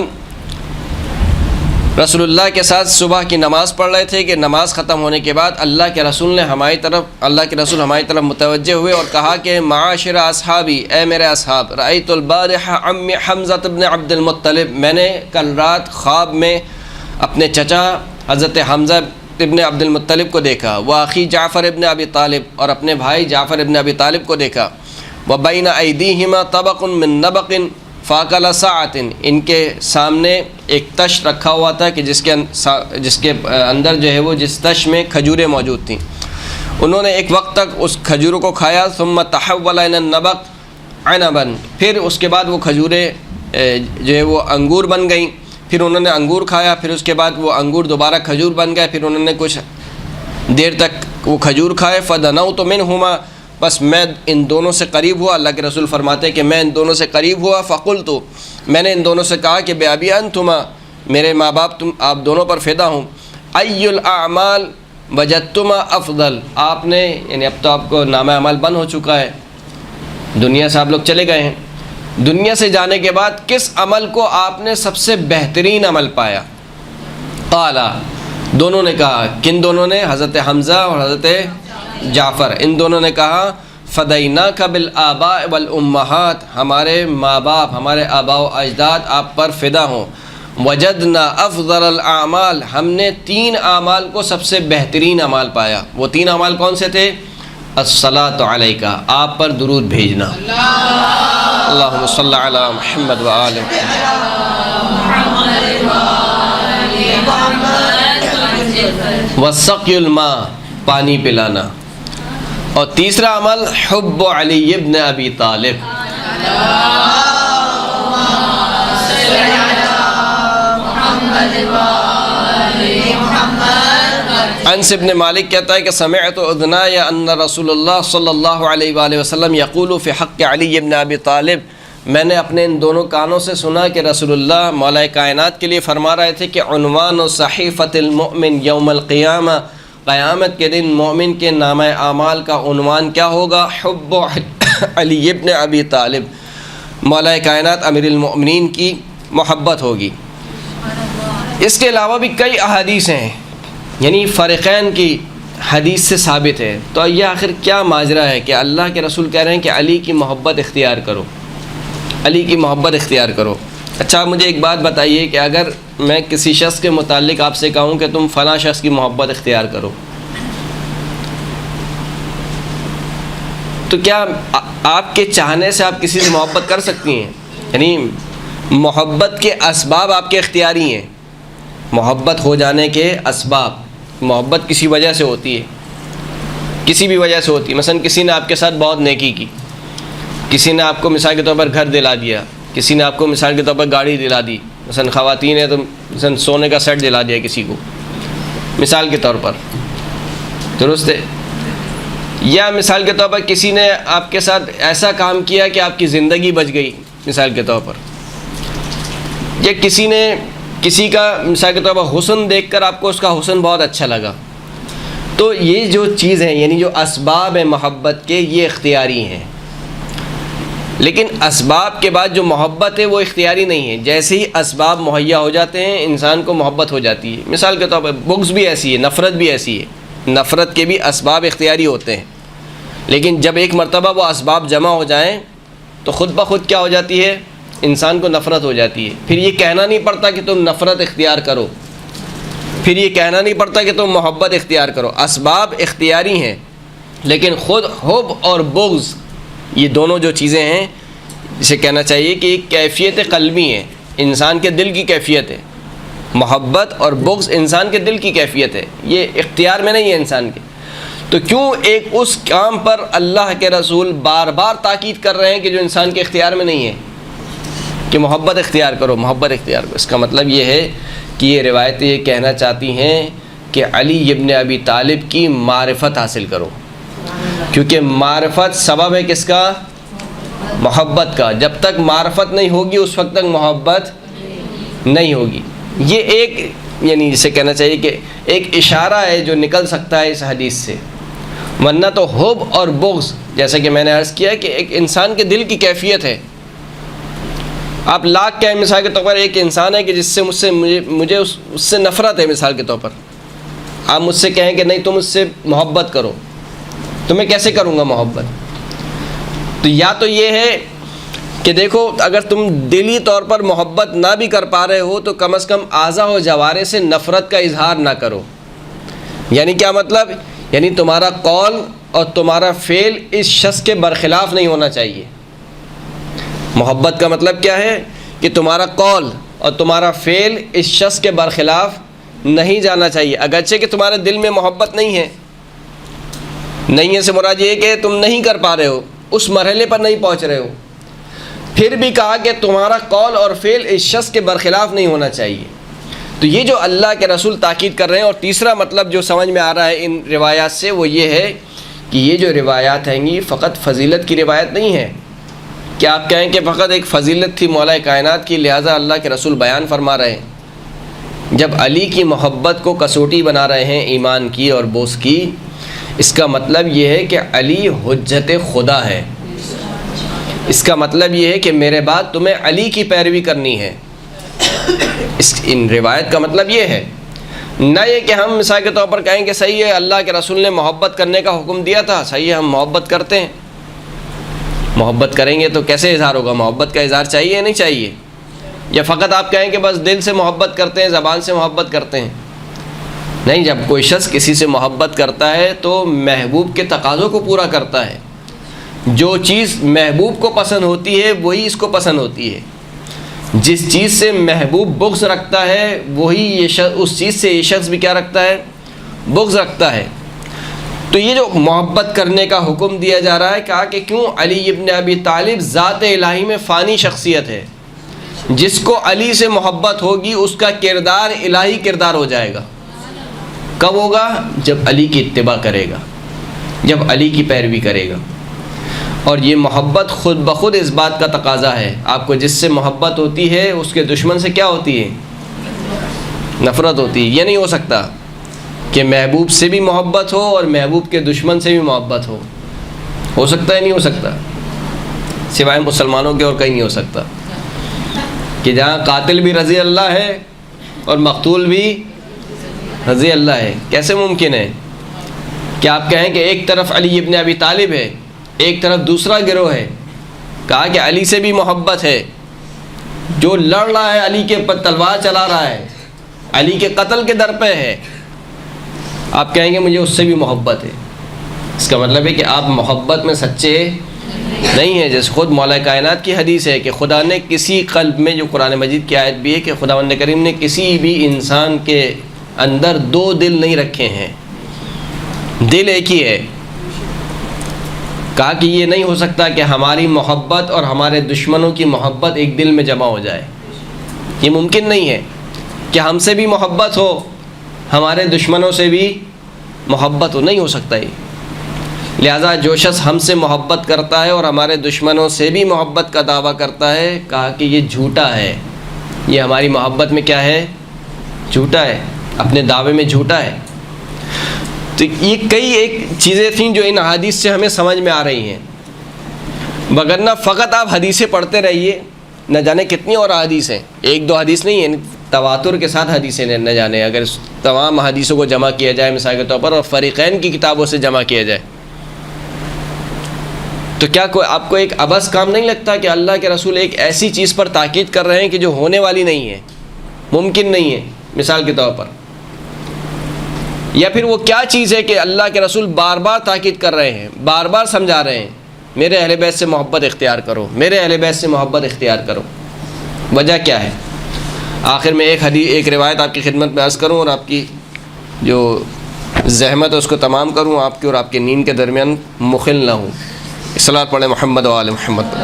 رسول اللہ کے ساتھ صبح کی نماز پڑھ رہے تھے کہ نماز ختم ہونے کے بعد اللہ کے رسول ہماری طرف متوجہ ہوئے اور کہا کہ معاشر اصحابی، اے میرے اصحاب، رأیت البارحہ عم حمزہ بن عبد المطلب، میں نے کل رات خواب میں اپنے چچا حضرت حمزہ ابن عبد المطلب کو دیکھا، واخی جعفر ابن ابی طالب، اور اپنے بھائی جعفر ابن ابی طالب کو دیکھا، وبین ایدیہما طبق من نبق فاکل ساعۃ، ان کے سامنے ایک تش رکھا ہوا تھا کہ جس کے اندر جو ہے وہ جس تش میں کھجوریں موجود تھیں، انہوں نے ایک وقت تک اس کھجوروں کو کھایا، ثم تحول الى النبق عنبا، پھر اس کے بعد وہ کھجوریں جو ہے وہ انگور بن گئیں، پھر انہوں نے انگور کھایا، پھر اس کے بعد وہ انگور دوبارہ کھجور بن گئے، پھر انہوں نے کچھ دیر تک وہ کھجور کھائے، فدنوت منہما، بس میں ان دونوں سے قریب ہوا، اللہ کے رسول فرماتے ہیں کہ میں ان دونوں سے قریب ہوا، فقلت، میں نے ان دونوں سے کہا کہ بأبی انتما، میرے ماں باپ آپ دونوں پر فدا ہوں، ای الاعمال وجدتما افضل، آپ نے یعنی اب تو آپ کو نامہ اعمال بند ہو چکا ہے، دنیا سے آپ لوگ چلے گئے ہیں، دنیا سے جانے کے بعد کس عمل کو آپ نے سب سے بہترین عمل پایا؟ قالا، دونوں نے کہا، کن دونوں نے؟ حضرت حمزہ اور حضرت جعفر، ان دونوں نے کہا فدیناک بالآباء والامہات، ہمارے ماں باپ، ہمارے آباء و اجداد آپ پر فدا ہوں، وجدنا افضل الاعمال، ہم نے 3 اعمال کو سب سے بہترین اعمال پایا، وہ 3 اعمال کون سے تھے؟ الصلاۃ علیک، آپ پر درود بھیجنا، اللہم صلی علی محمد وآل محمد، وسقی الماء، پانی پلانا، اور تیسرا عمل حب علی ابن ابی طالب، انس ابن مالک کہتا ہے کہ سمعت اذنای ان رسول اللہ صلی اللہ علیہ وآلہ وسلم یقول فی حق علی ابن ابی طالب، میں نے اپنے ان دونوں کانوں سے سنا کہ رسول اللہ مولا کائنات کے لیے فرما رہے تھے کہ عنوان صحیفۃ المؤمن یوم القیامہ، قیامت کے دن مومن کے نامہ اعمال کا عنوان کیا ہوگا؟ حب علی ابن ابی طالب، مولا کائنات امیر المؤمنین کی محبت ہوگی۔ اس کے علاوہ بھی کئی احادیث ہیں، یعنی فریقین کی حدیث سے ثابت ہے، تو یہ آخر کیا ماجرا ہے کہ اللہ کے رسول کہہ رہے ہیں کہ علی کی محبت اختیار کرو، علی کی محبت اختیار کرو۔ اچھا مجھے ایک بات بتائیے کہ اگر میں کسی شخص کے متعلق آپ سے کہوں کہ تم فلاں شخص کی محبت اختیار کرو، تو کیا آپ کے چاہنے سے آپ کسی سے محبت کر سکتی ہیں؟ یعنی محبت کے اسباب آپ کے اختیاری ہیں، محبت ہو جانے کے اسباب، محبت کسی وجہ سے ہوتی ہے، کسی بھی وجہ سے ہوتی ہے، مثلا کسی نے آپ کے ساتھ بہت نیکی کی، کسی نے آپ کو مثال کے طور پر گھر دلا دیا، کسی نے آپ کو مثال کے طور پر گاڑی دلا دی، مثلا خواتین ہیں تو مثلا سونے کا سیٹ دلا دیا کسی کو مثال کے طور پر، درست ہے؟ یا مثال کے طور پر کسی نے آپ کے ساتھ ایسا کام کیا کہ آپ کی زندگی بچ گئی مثال کے طور پر، یا کسی نے کسی کا مثال کے طور پر حسن دیکھ کر آپ کو اس کا حسن بہت اچھا لگا، تو یہ جو چیز ہیں یعنی جو اسباب ہیں محبت کے، یہ اختیاری ہیں، لیکن اسباب کے بعد جو محبت ہے وہ اختیاری نہیں ہے، جیسے ہی اسباب مہیا ہو جاتے ہیں انسان کو محبت ہو جاتی ہے۔ مثال کے طور پر بغض بھی ایسی ہے، نفرت بھی ایسی ہے، نفرت کے بھی اسباب اختیاری ہوتے ہیں، لیکن جب ایک مرتبہ وہ اسباب جمع ہو جائیں تو خود بخود کیا ہو جاتی ہے؟ انسان کو نفرت ہو جاتی ہے، پھر یہ کہنا نہیں پڑتا کہ تم نفرت اختیار کرو، پھر یہ کہنا نہیں پڑتا کہ تم محبت اختیار کرو، اسباب اختیاری ہیں، لیکن خود حب اور بغض یہ دونوں جو چیزیں ہیں اسے کہنا چاہیے کہ ایک کیفیت قلبی ہے، انسان کے دل کی کیفیت ہے، محبت اور بغض انسان کے دل کی کیفیت ہے، یہ اختیار میں نہیں ہے انسان کے۔ تو کیوں ایک اس کام پر اللہ کے رسول بار بار تاکید کر رہے ہیں کہ جو انسان کے اختیار میں نہیں ہے؟ کہ محبت اختیار کرو، محبت اختیار کرو۔ اس کا مطلب یہ ہے کہ یہ روایتیں یہ کہنا چاہتی ہیں کہ علی ابن ابی طالب کی معرفت حاصل کرو، کیونکہ معرفت سبب ہے کس کا؟ محبت کا۔ جب تک معرفت نہیں ہوگی اس وقت تک محبت نہیں ہوگی۔ یہ ایک یعنی جسے کہنا چاہیے کہ ایک اشارہ ہے جو نکل سکتا ہے اس حدیث سے، ورنہ تو حب اور بغض جیسا کہ میں نے عرض کیا کہ ایک انسان کے دل کی کیفیت ہے۔ آپ لاکھ کہیں، مثال کے طور پر ایک انسان ہے کہ جس سے مجھے اس سے نفرت ہے، مثال کے طور پر آپ مجھ سے کہیں کہ نہیں تم اس سے محبت کرو، تو میں کیسے کروں گا محبت؟ تو یا تو یہ ہے کہ دیکھو اگر تم دلی طور پر محبت نہ بھی کر پا رہے ہو تو کم از کم اعضاء و جوارح سے نفرت کا اظہار نہ کرو۔ یعنی کیا مطلب؟ یعنی تمہارا قول اور تمہارا فعل اس شخص کے برخلاف نہیں ہونا چاہیے۔ محبت کا مطلب کیا ہے کہ تمہارا قول اور تمہارا فعل اس شخص کے برخلاف نہیں جانا چاہیے، اگرچہ کہ تمہارے دل میں محبت نہیں ہے۔ نہیں ہے سے مراد یہ کہ تم نہیں کر پا رہے ہو، اس مرحلے پر نہیں پہنچ رہے ہو، پھر بھی کہا کہ تمہارا قول اور فعل اس شخص کے برخلاف نہیں ہونا چاہیے۔ تو یہ جو اللہ کے رسول تاکید کر رہے ہیں، اور تیسرا مطلب جو سمجھ میں آ رہا ہے ان روایات سے وہ یہ ہے کہ یہ جو روایات ہیں گی فقط فضیلت کی روایت نہیں ہے کہ آپ کہیں کہ فقط ایک فضیلت تھی مولا کائنات کی لہٰذا اللہ کے رسول بیان فرما رہے ہیں۔ جب علی کی محبت کو کسوٹی بنا رہے ہیں ایمان کی اور بوس کی، اس کا مطلب یہ ہے کہ علی حجت خدا ہے۔ اس کا مطلب یہ ہے کہ میرے بعد تمہیں علی کی پیروی کرنی ہے۔ ان روایت کا مطلب یہ ہے، نہ یہ کہ ہم مثال کے طور پر کہیں کہ صحیح ہے اللہ کے رسول نے محبت کرنے کا حکم دیا تھا، صحیح ہے ہم محبت کرتے ہیں، محبت کریں گے تو کیسے اظہار ہوگا؟ محبت کا اظہار چاہیے یا نہیں چاہیے؟ یا فقط آپ کہیں کہ بس دل سے محبت کرتے ہیں، زبان سے محبت کرتے ہیں؟ نہیں، جب کوئی شخص کسی سے محبت کرتا ہے تو محبوب کے تقاضوں کو پورا کرتا ہے۔ جو چیز محبوب کو پسند ہوتی ہے وہی اس کو پسند ہوتی ہے، جس چیز سے محبوب بغض رکھتا ہے وہی اس چیز سے یہ شخص بھی کیا رکھتا ہے؟ بغض رکھتا ہے۔ تو یہ جو محبت کرنے کا حکم دیا جا رہا ہے، کہا کہ کیوں؟ علی ابن ابی طالب ذات الہی میں فانی شخصیت ہے، جس کو علی سے محبت ہوگی اس کا کردار الہی کردار ہو جائے گا۔ کب ہوگا؟ جب علی کی اتباع کرے گا، جب علی کی پیروی کرے گا۔ اور یہ محبت خود بخود اس بات کا تقاضا ہے، آپ کو جس سے محبت ہوتی ہے اس کے دشمن سے کیا ہوتی ہے؟ نفرت ہوتی ہے۔ یہ نہیں ہو سکتا کہ محبوب سے بھی محبت ہو اور محبوب کے دشمن سے بھی محبت ہو سکتا ہے؟ نہیں ہو سکتا، سوائے مسلمانوں کے اور کہیں نہیں ہو سکتا، کہ جہاں قاتل بھی رضی اللہ ہے اور مقتول بھی رضی اللہ ہے۔ کیسے ممکن ہے کہ آپ کہیں کہ ایک طرف علی ابن ابی طالب ہے، ایک طرف دوسرا گروہ ہے؟ کہا کہ علی سے بھی محبت ہے، جو لڑ رہا ہے علی کے پر تلوار چلا رہا ہے، علی کے قتل کے در پہ ہے، آپ کہیں گے مجھے اس سے بھی محبت ہے۔ اس کا مطلب ہے کہ آپ محبت میں سچے نہیں ہیں۔ جیسے خود مولا کائنات کی حدیث ہے کہ خدا نے کسی قلب میں، جو قرآن مجید کی آیت بھی ہے کہ خداوند کریم نے کسی بھی انسان کے اندر دو دل نہیں رکھے ہیں، دل ایک ہی ہے۔ کہا کہ یہ نہیں ہو سکتا کہ ہماری محبت اور ہمارے دشمنوں کی محبت ایک دل میں جمع ہو جائے، یہ ممکن نہیں ہے کہ ہم سے بھی محبت ہو ہمارے دشمنوں سے بھی محبت ہو، نہیں ہو سکتا یہ۔ لہٰذا جو شخص ہم سے محبت کرتا ہے اور ہمارے دشمنوں سے بھی محبت کا دعویٰ کرتا ہے، کہا کہ یہ جھوٹا ہے، یہ ہماری محبت میں کیا ہے؟ جھوٹا ہے، اپنے دعوے میں جھوٹا ہے۔ تو یہ کئی ایک چیزیں تھیں جو ان حدیث سے ہمیں سمجھ میں آ رہی ہیں، وگرنہ فقط آپ حدیثیں پڑھتے رہیے، نہ جانے کتنی اور حدیث ہیں، ایک دو حدیث نہیں ہے، تواتر کے ساتھ حدیثیں نہ جانے اگر تمام حدیثوں کو جمع کیا جائے مثال کے طور پر اور فریقین کی کتابوں سے جمع کیا جائے تو کیا کوئی آپ کو ایک عبث کام نہیں لگتا کہ اللہ کے رسول ایک ایسی چیز پر تاکید کر رہے ہیں کہ جو ہونے والی نہیں ہے، ممکن نہیں ہے مثال کے طور پر؟ یا پھر وہ کیا چیز ہے کہ اللہ کے رسول بار بار تاکید کر رہے ہیں، بار بار سمجھا رہے ہیں میرے اہل بیت سے محبت اختیار کرو، میرے اہل بیت سے محبت اختیار کرو؟ وجہ کیا ہے؟ آخر میں ایک روایت آپ کی خدمت میں عرض کروں اور آپ کی جو زحمت ہے اس کو تمام کروں، آپ کی اور آپ کے نیند کے درمیان مخل نہ ہوں۔ صلوات پڑھیں محمد و آل محمد۔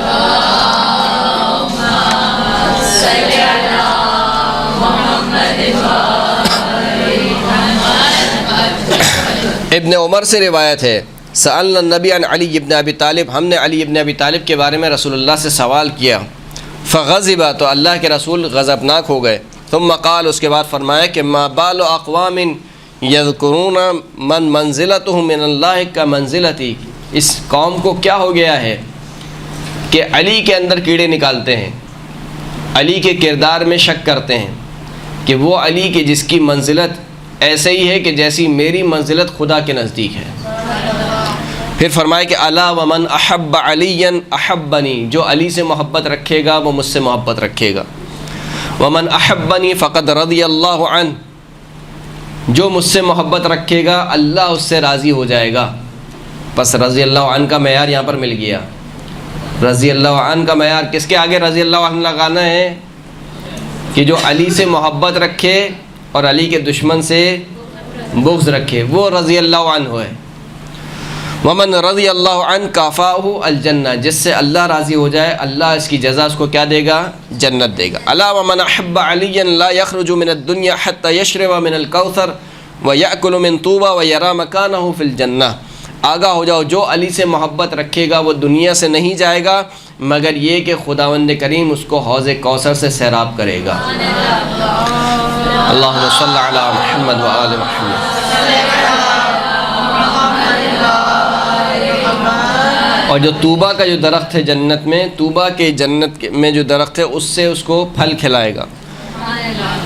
ابن عمر سے روایت ہے سألنا النبی عن علی ابن ابی طالب، ہم نے علی ابن ابی طالب کے بارے میں رسول اللہ سے سوال کیا، فغضب، تو اللہ کے رسول غضبناک ہو گئے، ثم قال، اس کے بعد فرمایا کہ ما بال اقوام یذکرون من منزلتهم من اللہ کا منزلتی، اس قوم کو کیا ہو گیا ہے کہ علی کے اندر کیڑے نکالتے ہیں، علی کے کردار میں شک کرتے ہیں کہ وہ علی کے جس کی منزلت ایسے ہی ہے کہ جیسی میری منزلت خدا کے نزدیک ہے۔ پھر فرمایا کہ الا ومن احب علی احبنی، جو علی سے محبت رکھے گا وہ مجھ سے محبت رکھے گا، ومن احبنی فقد رضی اللہ عنہ، جو مجھ سے محبت رکھے گا اللہ اس سے راضی ہو جائے گا۔ بس رضی اللہ عنہ کا معیار یہاں پر مل گیا۔ رضی اللہ عنہ کا معیار کس کے آگے رضی اللہ عنہ لگانا ہے؟ کہ جو علی سے محبت رکھے اور علی کے دشمن سے بغض رکھے، وہ رضی اللہ عنہ ہے۔ ومن رضی اللہ عنہ کافاہ الجنہ، جس سے اللہ راضی ہو جائے اللہ اس کی جزا اس کو کیا دے گا؟ جنت دے گا۔ الا ومن احب علی لا یخرج من الدنیا حتی یشرب من الکوثر ویأکل من طوبى ویری مکانہ فی الجنہ، آگاہ ہو جاؤ جو علی سے محبت رکھے گا وہ دنیا سے نہیں جائے گا مگر یہ کہ خداوند کریم اس کو حوض کوثر سے سیراب کرے گا۔ اللہم صل علی محمد و آل محمد۔ اور جو طوبہ کا جو درخت ہے جنت میں، طوبہ کے جنت میں جو درخت ہے اس سے اس کو پھل کھلائے گا۔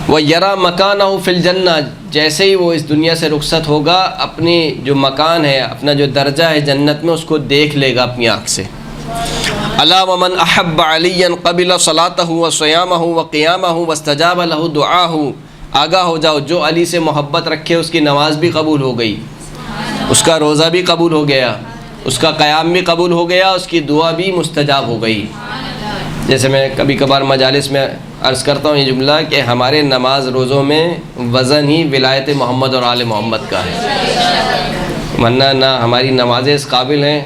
وَيَرَى مَكَانَهُ فِي الْجَنَّةِ، جیسے ہی وہ اس دنیا سے رخصت ہوگا اپنی جو مکان ہے، اپنا جو درجہ ہے جنت میں اس کو دیکھ لے گا اپنی آنکھ سے۔ الا ومن احب علیًا قبل صلاتہ وصیامہ وقیامہ واستجاب لہ دعاہ، آگاہ ہو جاؤ جو علی سے محبت رکھے اس کی نماز بھی قبول ہو گئی، اس کا روزہ بھی قبول ہو گیا، اس کا قیام بھی قبول ہو گیا، اس کی دعا بھی مستجاب ہو گئی۔ جیسے میں کبھی کبھار مجالس میں عرض کرتا ہوں یہ جملہ کہ ہمارے نماز روزوں میں وزن ہی ولایت محمد اور آل محمد کا ہے، ورنہ نہ ہماری نمازیں اس قابل ہیں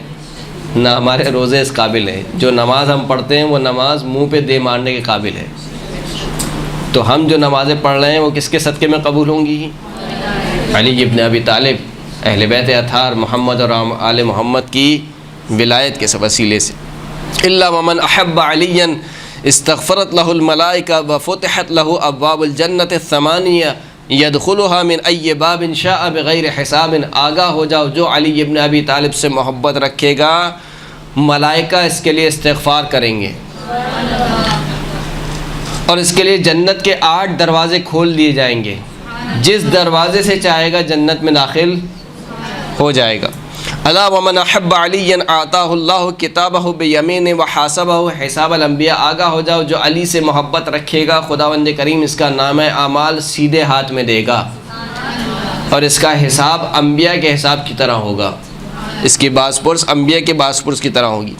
نہ ہمارے روزے اس قابل ہیں۔ جو نماز ہم پڑھتے ہیں وہ نماز منہ پہ دے مارنے کے قابل ہے، تو ہم جو نمازیں پڑھ رہے ہیں وہ کس کے صدقے میں قبول ہوں گی؟ علی ابن ابی طالب، اہل بیت اطہار محمد اور آل محمد کی ولایت کے وسیلے سے۔ الا ومن احب علیًا استغفرت لہ الملائکہ وفتحت لہ ابواب الجنۃ الثمانیہ یدخلها من ای باب شاء بغیر حساب، آگاہ ہو جاؤ جو علی ابن ابی طالب سے محبت رکھے گا ملائکہ اس کے لیے استغفار کریں گے اور اس کے لیے جنت کے 8 دروازے کھول دیے جائیں گے، جس دروازے سے چاہے گا جنت میں داخل ہو جائے گا۔ الا ومن احب علیًا اعطاہ اللہ کتابہ بیمینہ وحاسبہ حساب الانبیاء، آگاہ ہو جاؤ جو علی سے محبت رکھے گا خداوند کریم اس کا نامہ اعمال سیدھے ہاتھ میں دے گا اور اس کا حساب انبیاء کے حساب کی طرح ہوگا، اس کی بازپرس انبیاء کے بازپرس کی طرح ہوگی۔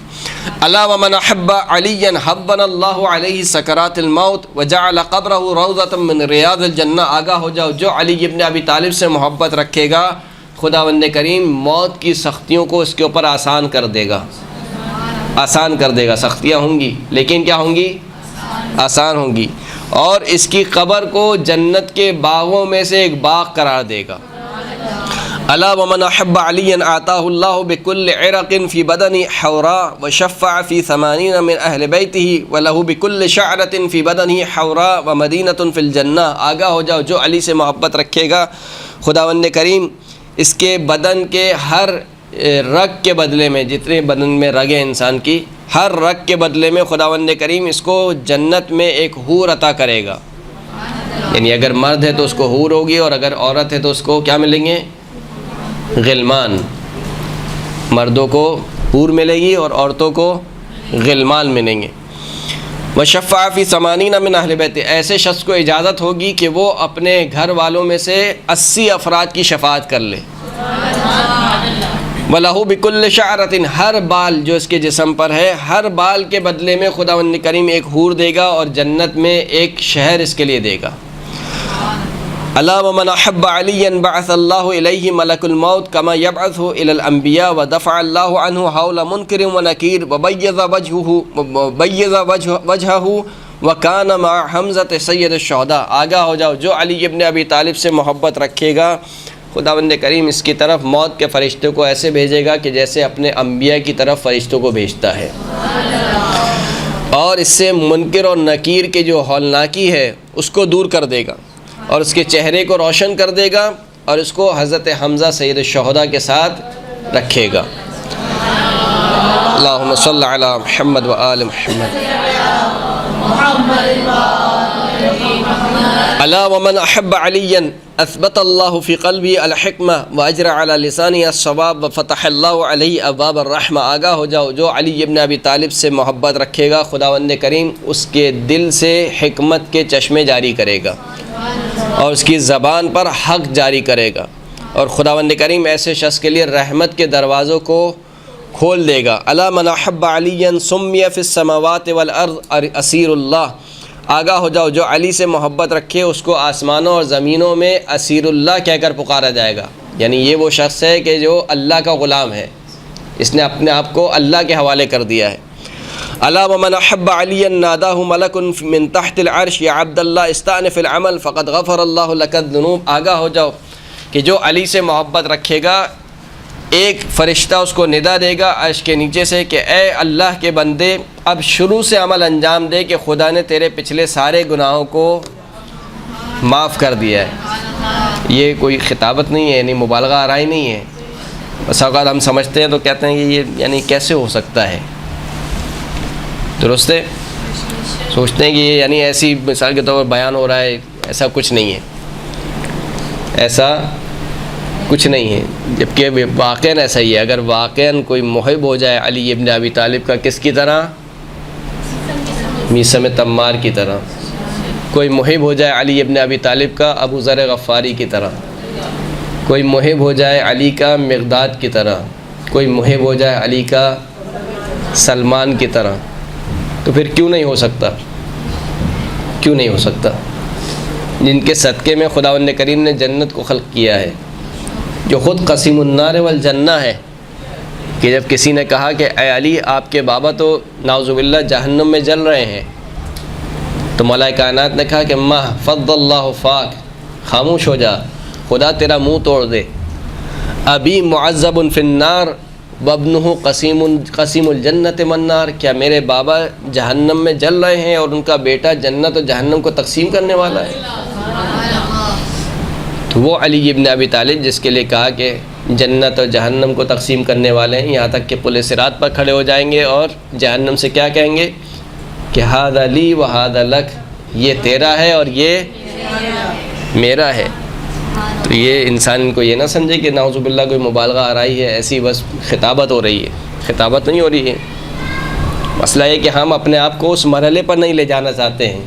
الا ومن احب علیًا حبن اللہ علیہ سکرات الموت وجعل قبرہ روضۃ من ریاض الجنہ، آگاہ ہو جاؤ جو علی ابن ابی طالب سے محبت رکھے گا خداوند کریم موت کی سختیوں کو اس کے اوپر آسان کر دے گا، آسان کر دے گا۔ سختیاں ہوں گی لیکن کیا ہوں گی؟ آسان ہوں گی، اور اس کی قبر کو جنت کے باغوں میں سے ایک باغ قرار دے گا۔ الا ومن احب علیًا اعطاہ اللہ بکل عرق فی بدن حوراء وشفع فی 80 من اہل بیتہ ولہ بکل شعرۃ فی بدن حوراء ومدینۃ فی الجنہ، آگاہ ہو جاؤ جو علی سے محبت رکھے گا خداوند کریم اس کے بدن کے ہر رگ کے بدلے میں، جتنے بدن میں رگ ہیں انسان کی، ہر رگ کے بدلے میں خداوند کریم اس کو جنت میں ایک حور عطا کرے گا۔ یعنی اگر مرد ہے تو اس کو حور ہوگی اور اگر عورت ہے تو اس کو کیا ملیں گے؟ غلمان۔ مردوں کو حور ملے گی اور عورتوں کو غلمان ملیں گے۔ وشفع فی 80 من اہل بیت، ایسے شخص کو اجازت ہوگی کہ وہ اپنے گھر والوں میں سے 80 افراد کی شفاعت کر لے۔ وَلَهُ بِكُلِّ شَعْرَةٍ، ہر بال جو اس کے جسم پر ہے ہر بال کے بدلے میں خداوند کریم ایک حور دے گا اور جنت میں ایک شہر اس کے لیے دے گا۔ الا ومن احب علیًا بعث اللہ الیہ ملک الموت کما یبعث الی الانبیاء ودفع اللہ عنہ حول منکر ونکیر وبیض وجہہ وکان مع حمزہ سید الشہداء، آگاہ ہو جاؤ جو علی ابن ابی طالب سے محبت رکھے گا خداوند کریم اس کی طرف موت کے فرشتوں کو ایسے بھیجے گا کہ جیسے اپنے انبیاء کی طرف فرشتوں کو بھیجتا ہے، اور اس سے منکر اور نکیر کے جو ہولناکی ہے اس کو دور کر دے گا اور اس کے چہرے کو روشن کر دے گا اور اس کو حضرت حمزہ سید الشہداء کے ساتھ رکھے گا۔ اللہم صلی علی محمد و آل محمد۔ الا ومن احب علیا اثبت اللہ فی قلبی الحکمہ واجرى علی لسانی الصواب وفتح اللہ علیہ ابواب الرحمہ۔ آگاہ ہو جاؤ، جو علی ابن ابی طالب سے محبت رکھے گا خداوند کریم اس کے دل سے حکمت کے چشمے جاری کرے گا اور اس کی زبان پر حق جاری کرے گا، اور خداوند کریم ایسے شخص کے لیے رحمت کے دروازوں کو کھول دے گا۔ الا من احب علیا سمی فی السماوات والارض اسیر اللہ۔ آگاہ ہو جاؤ، جو علی سے محبت رکھے اس کو آسمانوں اور زمینوں میں اسیر اللہ کہہ کر پکارا جائے گا، یعنی یہ وہ شخص ہے کہ جو اللہ کا غلام ہے، اس نے اپنے آپ کو اللہ کے حوالے کر دیا ہے۔ الا ومن احب علیا ناداہ ملک من تحت العرش یا عبد اللہ استأنف العمل فقد غفر اللہ لک الذنوب۔ آگاہ ہو جاؤ کہ جو علی سے محبت رکھے گا ایک فرشتہ اس کو ندا دے گا عرش کے نیچے سے کہ اے اللہ کے بندے اب شروع سے عمل انجام دے کہ خدا نے تیرے پچھلے سارے گناہوں کو معاف کر دیا ہے۔ یہ کوئی خطابت نہیں ہے، یعنی مبالغہ آرائی نہیں ہے۔ بس اوقات ہم سمجھتے ہیں تو کہتے ہیں کہ یہ یعنی کیسے ہو سکتا ہے، درست ہے؟ سوچتے ہیں کہ یہ یعنی ایسی مثال کے طور پر بیان ہو رہا ہے، ایسا کچھ نہیں ہے، ایسا کچھ نہیں ہے، جبکہ واقعاً ایسا ہی ہے۔ اگر واقعاً کوئی محب ہو جائے علی ابن ابی طالب کا، کس کی طرح؟ میثم تمار کی طرح۔ کوئی محب ہو جائے علی ابن ابی طالب کا ابو ذر غفاری کی طرح، کوئی محب ہو جائے علی کا مقداد کی طرح، کوئی محب ہو جائے علی کا سلمان کی طرح، تو پھر کیوں نہیں ہو سکتا؟ کیوں نہیں ہو سکتا؟ جن کے صدقے میں خداوند کریم نے جنت کو خلق کیا ہے، جو خود قسیم النار والجنہ ہے، کہ جب کسی نے کہا کہ اے علی آپ کے بابا تو نعوذ باللہ جہنم میں جل رہے ہیں، تو مولا کائنات نے کہا کہ ماہ فض اللہ فاک، خاموش ہو جا، خدا تیرا منہ توڑ دے۔ ابی معذب فی النار وابنہ قسیم الجنت والنار، کیا میرے بابا جہنم میں جل رہے ہیں اور ان کا بیٹا جنت اور جہنم کو تقسیم کرنے والا ہے؟ تو وہ علی ابن ابی طالب جس کے لیے کہا کہ جنت اور جہنم کو تقسیم کرنے والے ہیں، یہاں تک کہ پل صراط پر کھڑے ہو جائیں گے اور جہنم سے کیا کہیں گے کہ ھذا لی و ھذا لک، یہ تیرا ہے اور یہ میرا ہے۔ تو یہ انسان کو یہ نہ سمجھے کہ نعوذ باللہ کوئی مبالغہ آرائی ہے، ایسی بس خطابت ہو رہی ہے، خطابت نہیں ہو رہی ہے۔ مسئلہ یہ کہ ہم اپنے آپ کو اس مرحلے پر نہیں لے جانا چاہتے ہیں۔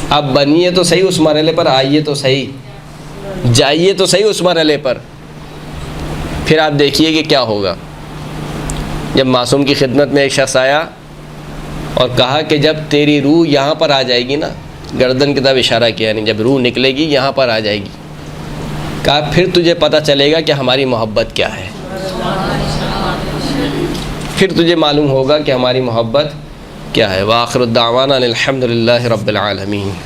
اب بنیے تو صحیح اس مرحلے پر، آئیے تو صحیح، جائیے تو صحیح اس مرحلے پر، پھر آپ دیکھیے کہ کیا ہوگا۔ جب معصوم کی خدمت میں ایک شخص آیا اور کہا کہ جب تیری روح یہاں پر آ جائے گی نا، گردن کی طرف اشارہ کیا، نہیں جب روح نکلے گی یہاں پر آ جائے گی، کہا پھر تجھے پتہ چلے گا کہ ہماری محبت کیا ہے، پھر تجھے معلوم ہوگا کہ ہماری محبت کیا ہے۔ وآخر الدعوانا الحمد للہ رب العالمین۔